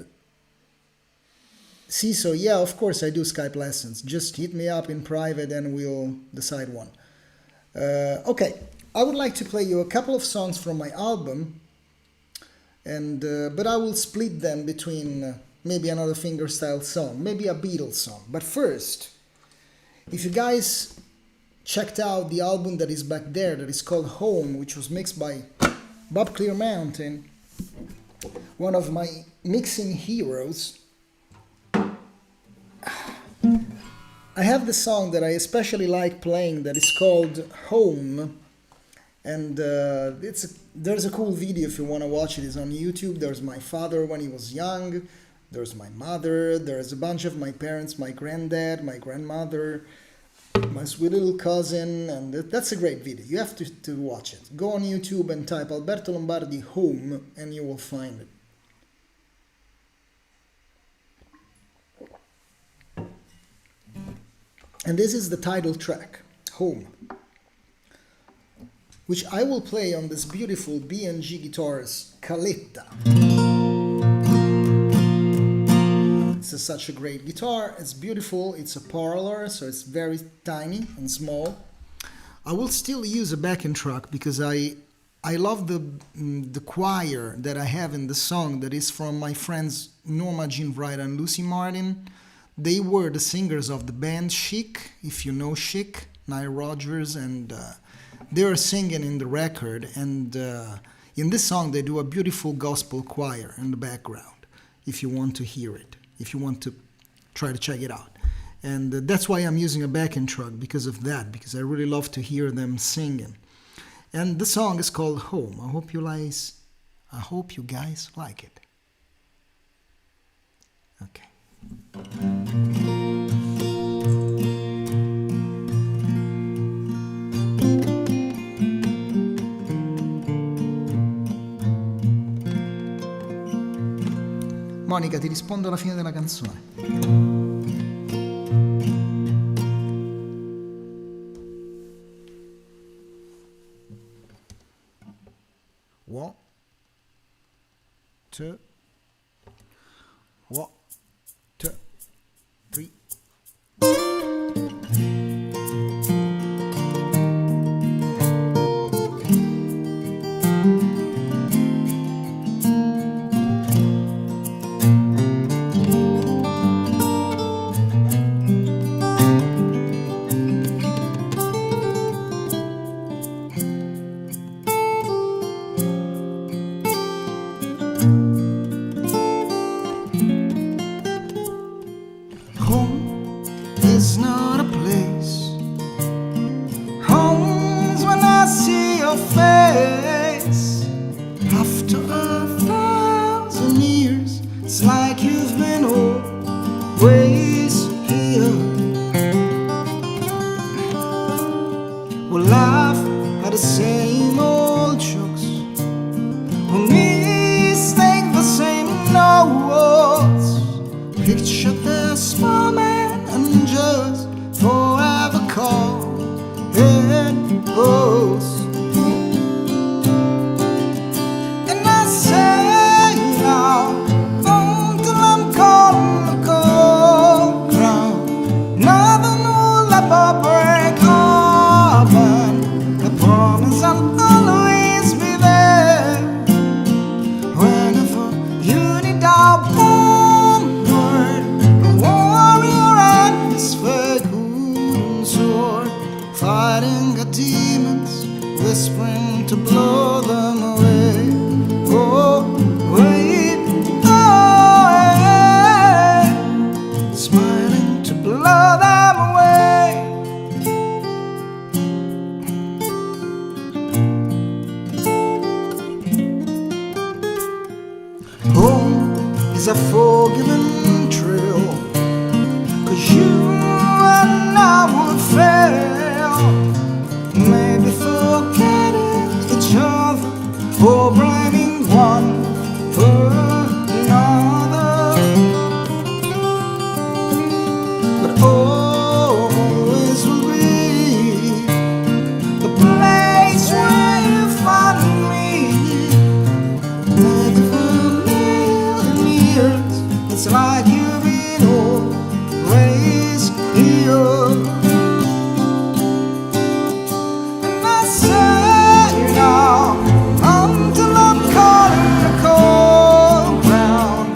So yeah, of course I do Skype lessons. Just hit me up in private and we'll decide one. Okay, I would like to play you a couple of songs from my album, and but I will split them between maybe another fingerstyle song, maybe a Beatles song. But first, if you guys checked out the album that is back there, that is called Home, which was mixed by Bob Clearmountain, one of my mixing heroes, I have the song that I especially like playing that is called Home, and there's a cool video if you want to watch it. It's on YouTube. There's my father when he was young, there's my mother, there's a bunch of my parents, my granddad, my grandmother, my sweet little cousin, and that's a great video. You have to watch it. Go on YouTube and type Alberto Lombardi Home and you will find it. And this is the title track, Home, which I will play on this beautiful B&G Guitars Caletta. This is such a great guitar, it's beautiful, it's a parlor, so it's very tiny and small. I will still use a backing track because I love the choir that I have in the song that is from my friends Norma Jean Wright and Lucy Martin. They were the singers of the band Chic, if you know Chic, Nile Rodgers, and they were singing in the record. And in this song, they do a beautiful gospel choir in the background, if you want to hear it, if you want to try to check it out. And that's why I'm using a backing track, because of that, because I really love to hear them singing. And the song is called Home. I hope you guys like it. Okay. Monica, ti rispondo alla fine della canzone. 1, 2, 1, 2, 3. It's not a place. Home's when I see your face. After 1,000 years, it's like you've been always here. We'll laugh at the same old jokes. We'll mistake the same notes. Picture this moment and just forever call it close. And I say now, until I'm caught in the cold ground, nothing will ever break open. I promise I'll always be there whenever you need our fighting our demons, whispering to blow them away. Oh, is a forgiving trail, 'cause you and I would fail, maybe forgetting each other or blaming one for another, but always will be the place where you find me. Maybe for a million years, it's like you've been always here. And I say now, until I'm caught in the cold ground,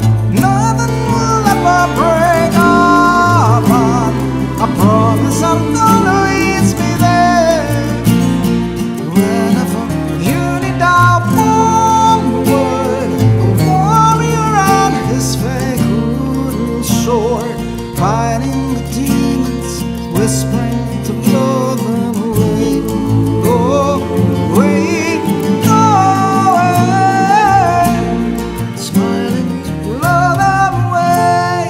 nothing will ever break our bond. I promise I'll always be there. Whenever you need our one word, a warrior and his fake wooden sword, fighting the demons, whispering to blow them away. Go away, go away, smiling to blow them away.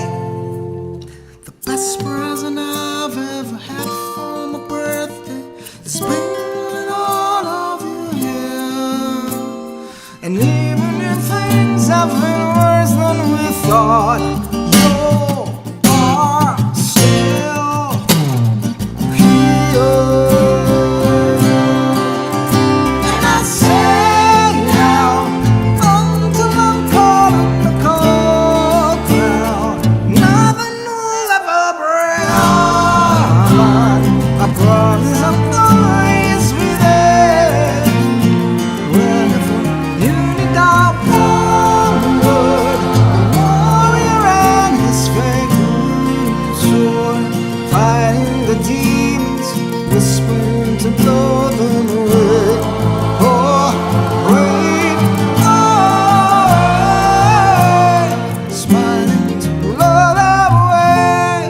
The best present I've ever had for my birthday is bringing all of you here. And even if things have been worse than we thought, you are still here. And I say now, until I'm caught in the cold ground, nothing will ever break our bond. I promise I'll always be there. Whenever you need our one word, a warrior and his fake sword, fighting the demons, whispering to blow them away. Oh, wait, oh, smiling to blow them away.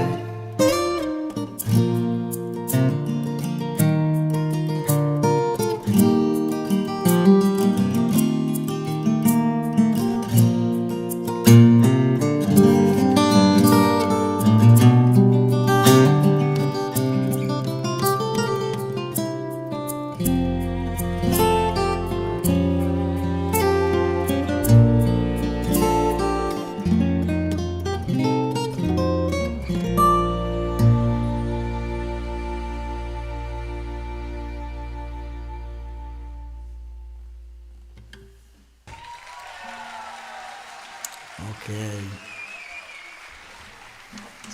Okay.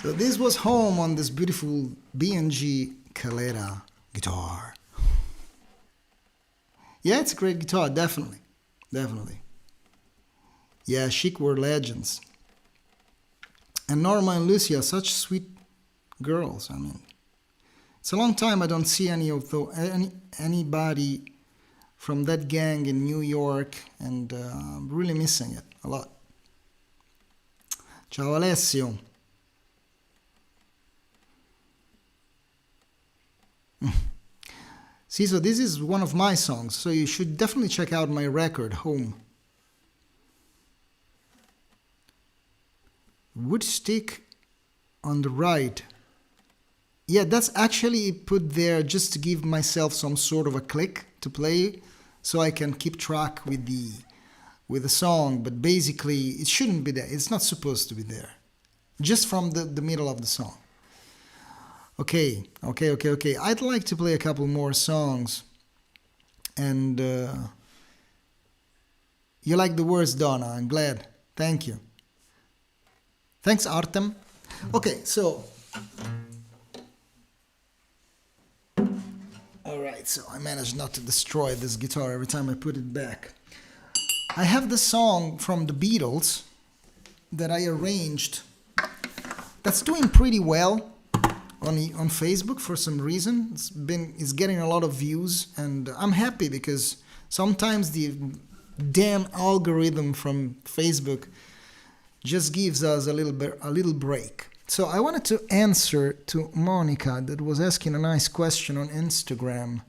So this was home on this beautiful B&G Calera guitar. Yeah, it's a great guitar, definitely. Definitely. Yeah, Chic were legends. And Norma and Lucy are such sweet girls. I mean, it's a long time I don't see anybody from that gang in New York, and I'm really missing it a lot. Ciao Alessio. See, so this is one of my songs, so you should definitely check out my record, Home. Wood stick on the right. Yeah, that's actually put there just to give myself some sort of a click to play, so I can keep track with the song, but basically it shouldn't be there. It's not supposed to be there. Just from the middle of the song. Okay. I'd like to play a couple more songs. And you like the words, Donna. I'm glad. Thank you. Thanks, Artem. Okay, so... Alright, so I managed not to destroy this guitar every time I put it back. I have the song from the Beatles that I arranged that's doing pretty well on Facebook for some reason. It's getting a lot of views, and I'm happy because sometimes the damn algorithm from Facebook just gives us a little break. So I wanted to answer to Monica that was asking a nice question on Instagram.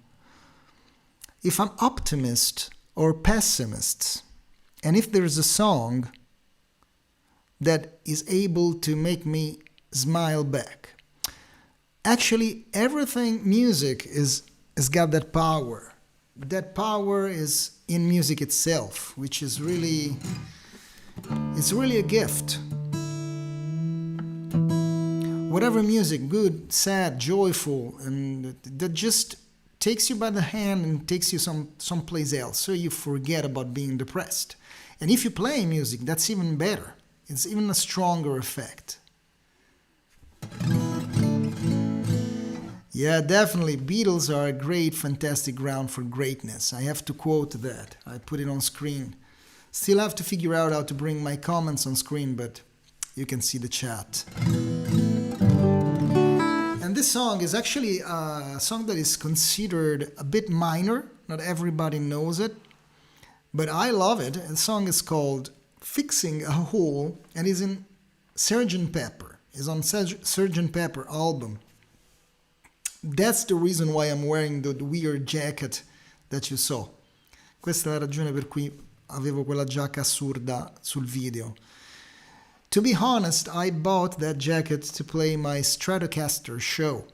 If I'm optimist or pessimist, and if there's a song that is able to make me smile back. Actually, everything music has got that power. That power is in music itself, which is really, it's really a gift. Whatever music, good, sad, joyful, and that just takes you by the hand and takes you someplace else, so you forget about being depressed. And if you play music, that's even better. It's even a stronger effect. Yeah, definitely. Beatles are a great, fantastic ground for greatness. I have to quote that. I put it on screen. Still have to figure out how to bring my comments on screen, but you can see the chat. And this song is actually a song that is considered a bit minor. Not everybody knows it, but I love it. The song is called Fixing a Hole and is in Sgt. Pepper. It's on Sgt. Pepper album. That's the reason why I'm wearing the weird jacket that you saw. Questa è la ragione per cui avevo quella giacca assurda sul video. To be honest, I bought that jacket to play my Stratocaster show,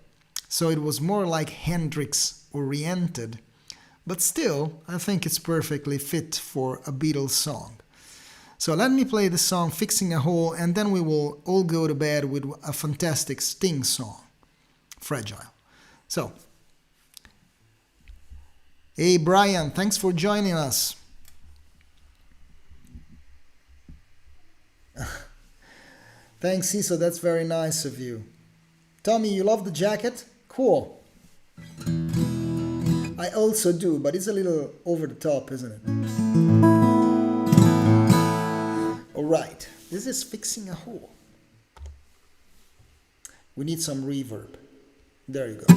so it was more like Hendrix oriented, but still, I think it's perfectly fit for a Beatles song. So let me play the song Fixing a Hole, and then we will all go to bed with a fantastic Sting song, Fragile. So, hey Brian, thanks for joining us. Thanks, Iso, that's very nice of you. Tommy, you love the jacket? Cool. I also do, but it's a little over the top, isn't it? Alright, this is Fixing a Hole. We need some reverb. There you go.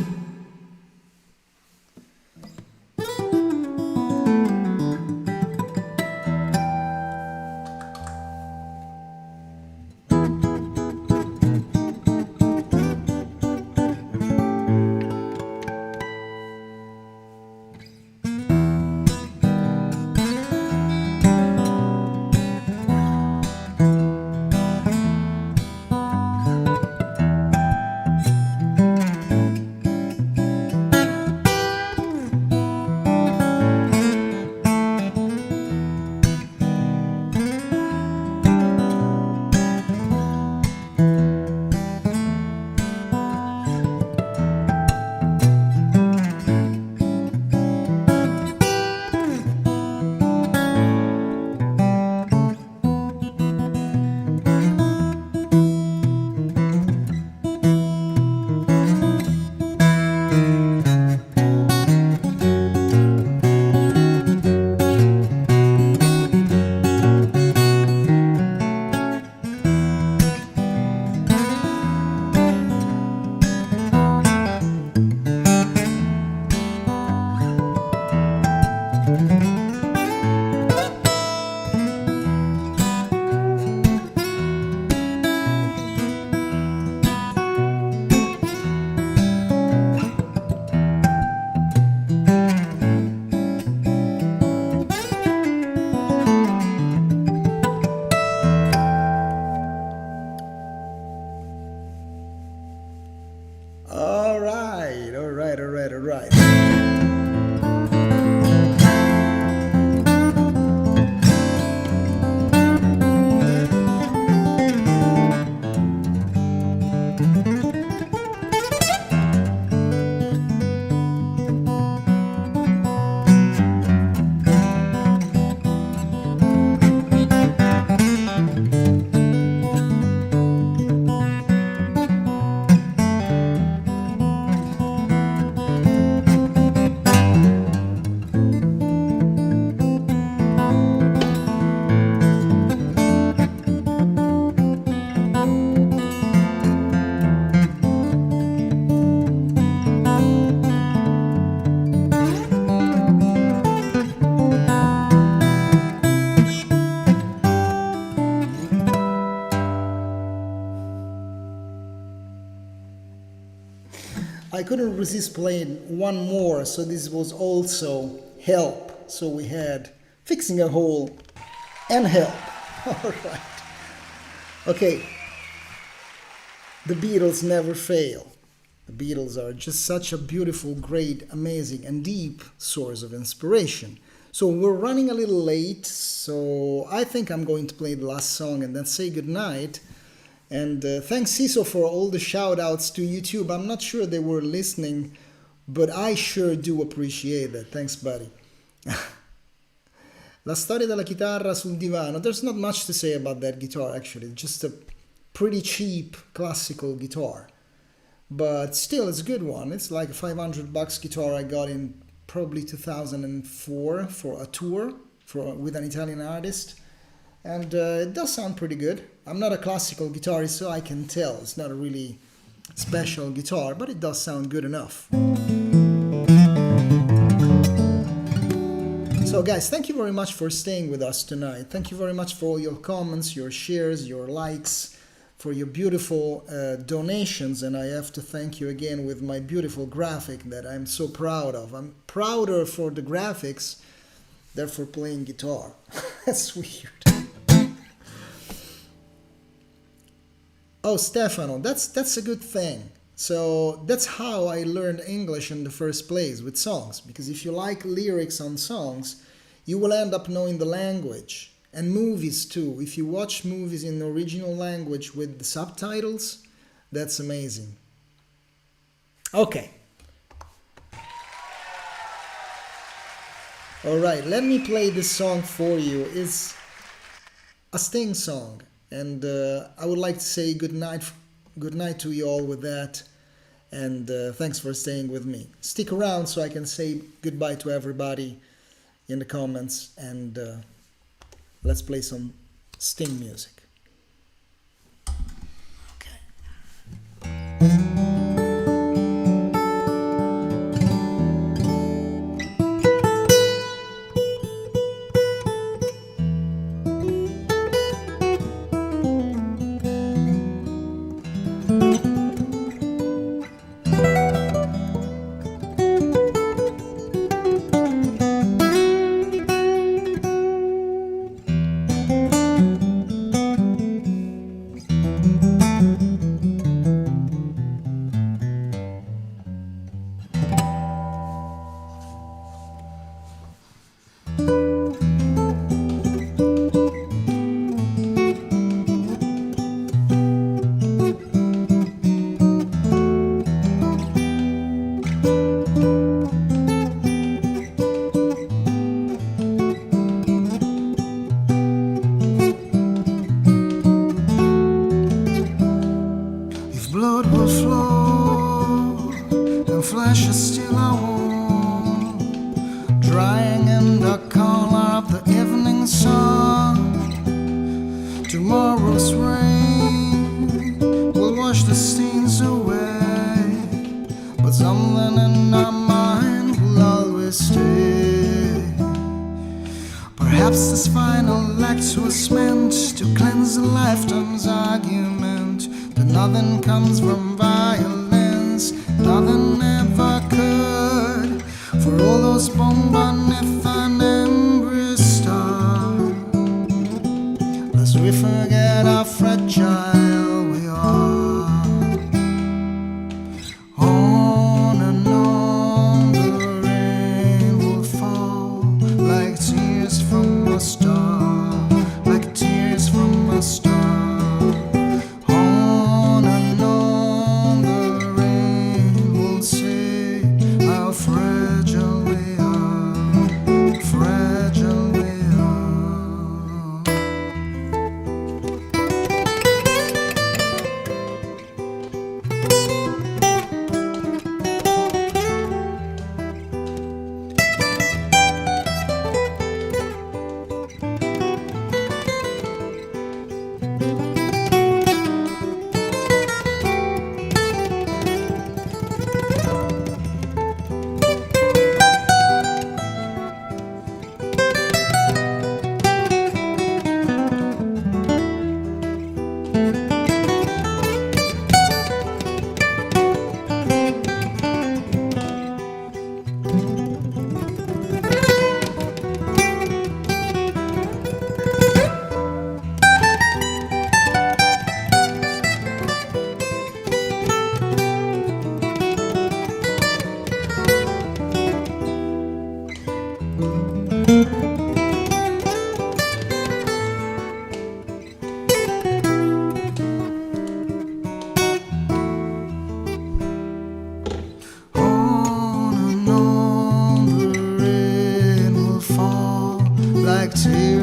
I couldn't resist playing one more, so this was also Help. So we had Fixing a Hole and Help. All right. Okay, the Beatles never fail. The Beatles are just such a beautiful, great, amazing, and deep source of inspiration. So we're running a little late, so I think I'm going to play the last song and then say goodnight. And thanks, Ciso, for all the shout-outs to YouTube. I'm not sure they were listening, but I sure do appreciate that. Thanks, buddy. La storia della chitarra sul divano. There's not much to say about that guitar, actually. Just a pretty cheap classical guitar. But still, it's a good one. It's like a $500 guitar I got in probably 2004 for a tour with an Italian artist. And it does sound pretty good. I'm not a classical guitarist, so I can tell. It's not a really special guitar, but it does sound good enough. So guys, thank you very much for staying with us tonight. Thank you very much for all your comments, your shares, your likes, for your beautiful donations. And I have to thank you again with my beautiful graphic that I'm so proud of. I'm prouder for the graphics than for playing guitar. That's weird. Oh, Stefano, that's a good thing. So that's how I learned English in the first place, with songs. Because if you like lyrics on songs, you will end up knowing the language. And movies too. If you watch movies in the original language with the subtitles, that's amazing. Okay. Alright, let me play this song for you. It's a Sting song. And I would like to say good night to you all with that. And thanks for staying with me. Stick around so I can say goodbye to everybody in the comments. And let's play some Sting music. Nothing comes from violence, nothing ever could. For all those Bombanethan and Bristol, lest we forget how fragile we are. On and on the rain will fall like tears from a star, like tears from a star. Fragile we are.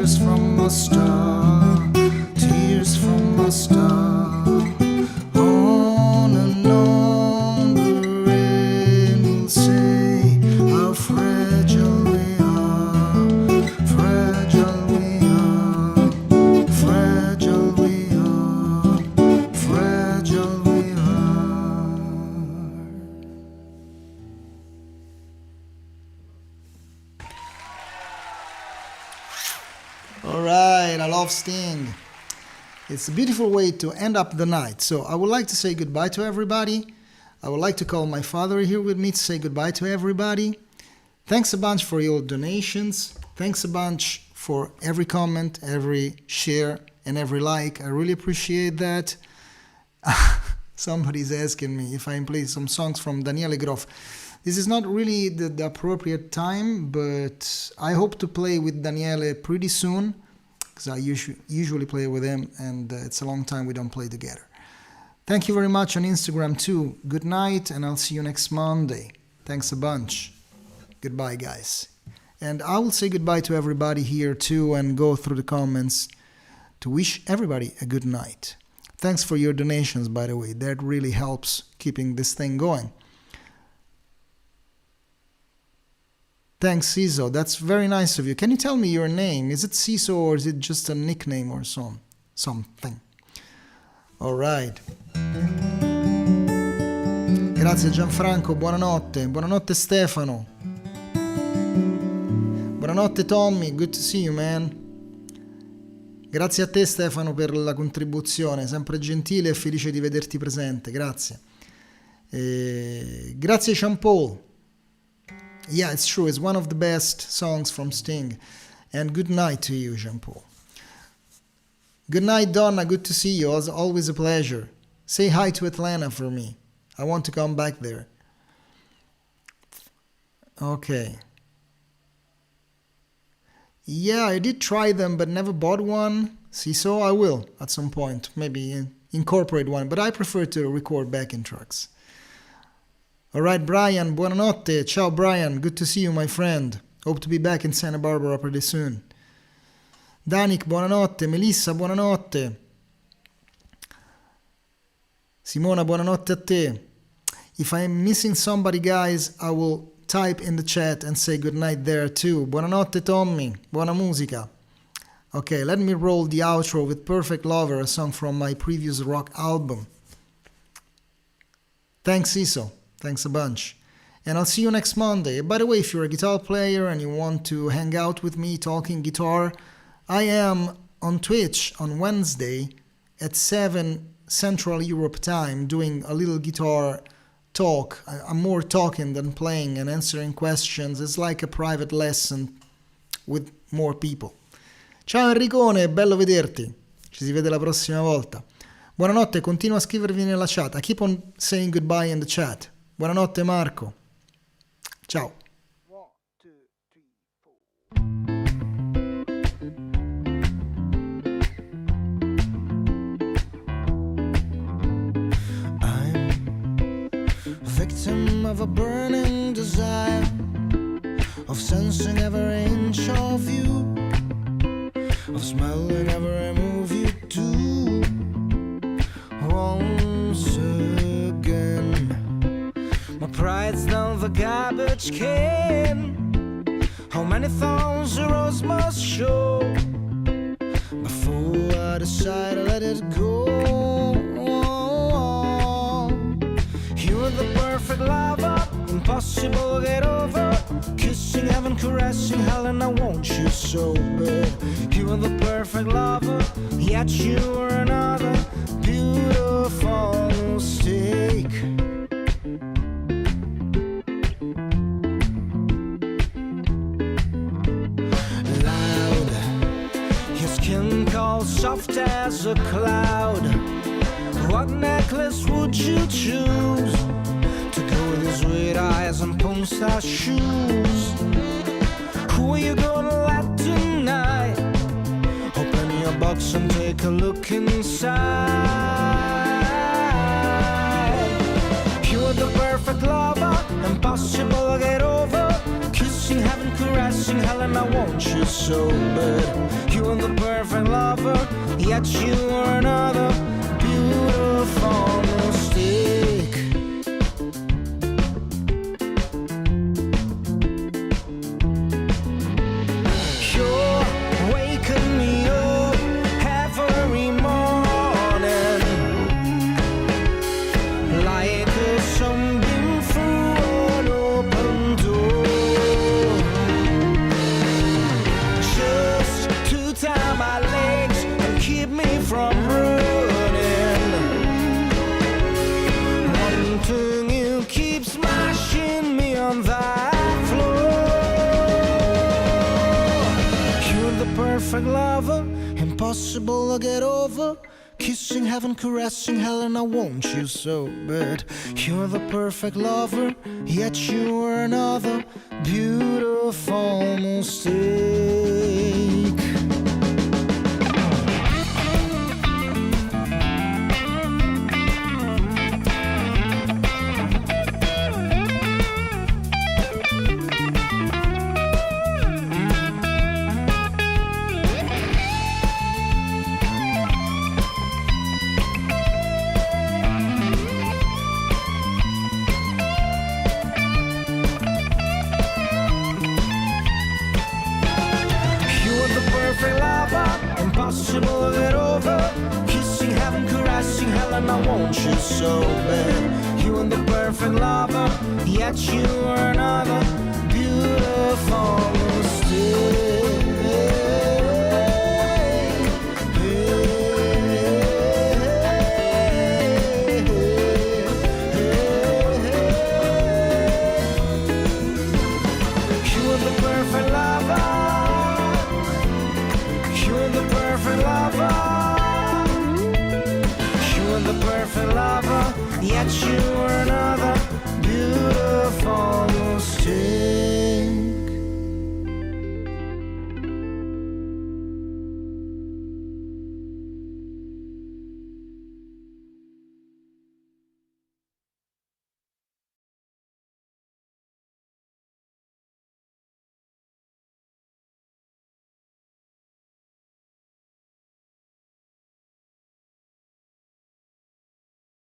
tears from a star, tears from a star. On and on the rain will say how fragile we are, fragile we are, fragile we are, fragile we are. All right, I love Sting. It's a beautiful way to end up the night. So I would like to say goodbye to everybody. I would like to call my father here with me to say goodbye to everybody. Thanks a bunch for your donations. Thanks a bunch for every comment, every share, and every like. I really appreciate that. Somebody's asking me if I can play some songs from Daniele Groff. This is not really the appropriate time, but I hope to play with Daniele pretty soon, because I usually play with him, and it's a long time we don't play together. Thank you very much on Instagram too. Good night, and I'll see you next Monday. Thanks a bunch. Goodbye, guys. And I will say goodbye to everybody here too, and go through the comments to wish everybody a good night. Thanks for your donations, by the way. That really helps keeping this thing going. Thanks, Ciso. That's very nice of you. Can you tell me your name? Is it Ciso or is it just a nickname or something? All right. Grazie Gianfranco, buonanotte. Buonanotte Stefano. Buonanotte Tommy, good to see you, man. Grazie a te Stefano per la contribuzione, sempre gentile e felice di vederti presente, grazie. Grazie Jean Paul. Yeah, it's true, it's one of the best songs from Sting. And good night to you, Jean Paul. Good night, Donna, good to see you, it's always a pleasure. Say hi to Atlanta for me. I want to come back there. Okay. Yeah, I did try them, but never bought one. See, so I will at some point, maybe incorporate one, but I prefer to record backing tracks. All right, Brian, buonanotte. Ciao, Brian. Good to see you, my friend. Hope to be back in Santa Barbara pretty soon. Danik, buonanotte. Melissa, buonanotte. Simona, buonanotte a te. If I'm missing somebody, guys, I will type in the chat and say good night there too. Buonanotte, Tommy. Buona musica. Okay, let me roll the outro with Perfect Lover, a song from my previous rock album. Thanks, Iso. Thanks a bunch. And I'll see you next Monday. By the way, if you're a guitar player and you want to hang out with me talking guitar, I am on Twitch on Wednesday at 7 Central Europe time doing a little guitar talk. I'm more talking than playing and answering questions. It's like a private lesson with more people. Ciao Enricone, bello vederti. Ci si vede la prossima volta. Buonanotte, continua a scrivervi nella chat. I keep on saying goodbye in the chat. Buonanotte Marco. Ciao. 1, 2, 3, 4. I'm victim of a burning desire, of sensing every inch of you, of smelling every move you do. Once again, my pride's down the garbage can. How many thorns the rose must show before I decide to let it go? You are the perfect lover, impossible to get over. Kissing heaven, caressing hell, and I want you so bad. You are the perfect lover, yet you are another beautiful mistake. Loud, your skin cold, soft as a cloud. What necklace would you choose to go with these red eyes and porn-star shoes? Who are you gonna let tonight? Open your box and take a look inside. You are the perfect lover, impossible to get over. Kissing heaven, caressing hell and I want you so bad. You are the perfect lover, yet you are another beautiful mistake. You're waking me up every morning like a sunbeam through an open door. Just to tie my legs and keep me from running. One thing you keep smashing me on that floor. You're the perfect lover, impossible to get over. Kissing heaven, caressing hell, and I want you so bad. You're the perfect lover, yet you are another beautiful mistake. Impossible to get over. Kissing heaven, caressing hell, and I want you so bad. You are the perfect lover, yet you are another beautiful mistake. You are the perfect lover. You're the perfect lover. You're the perfect lover, yet you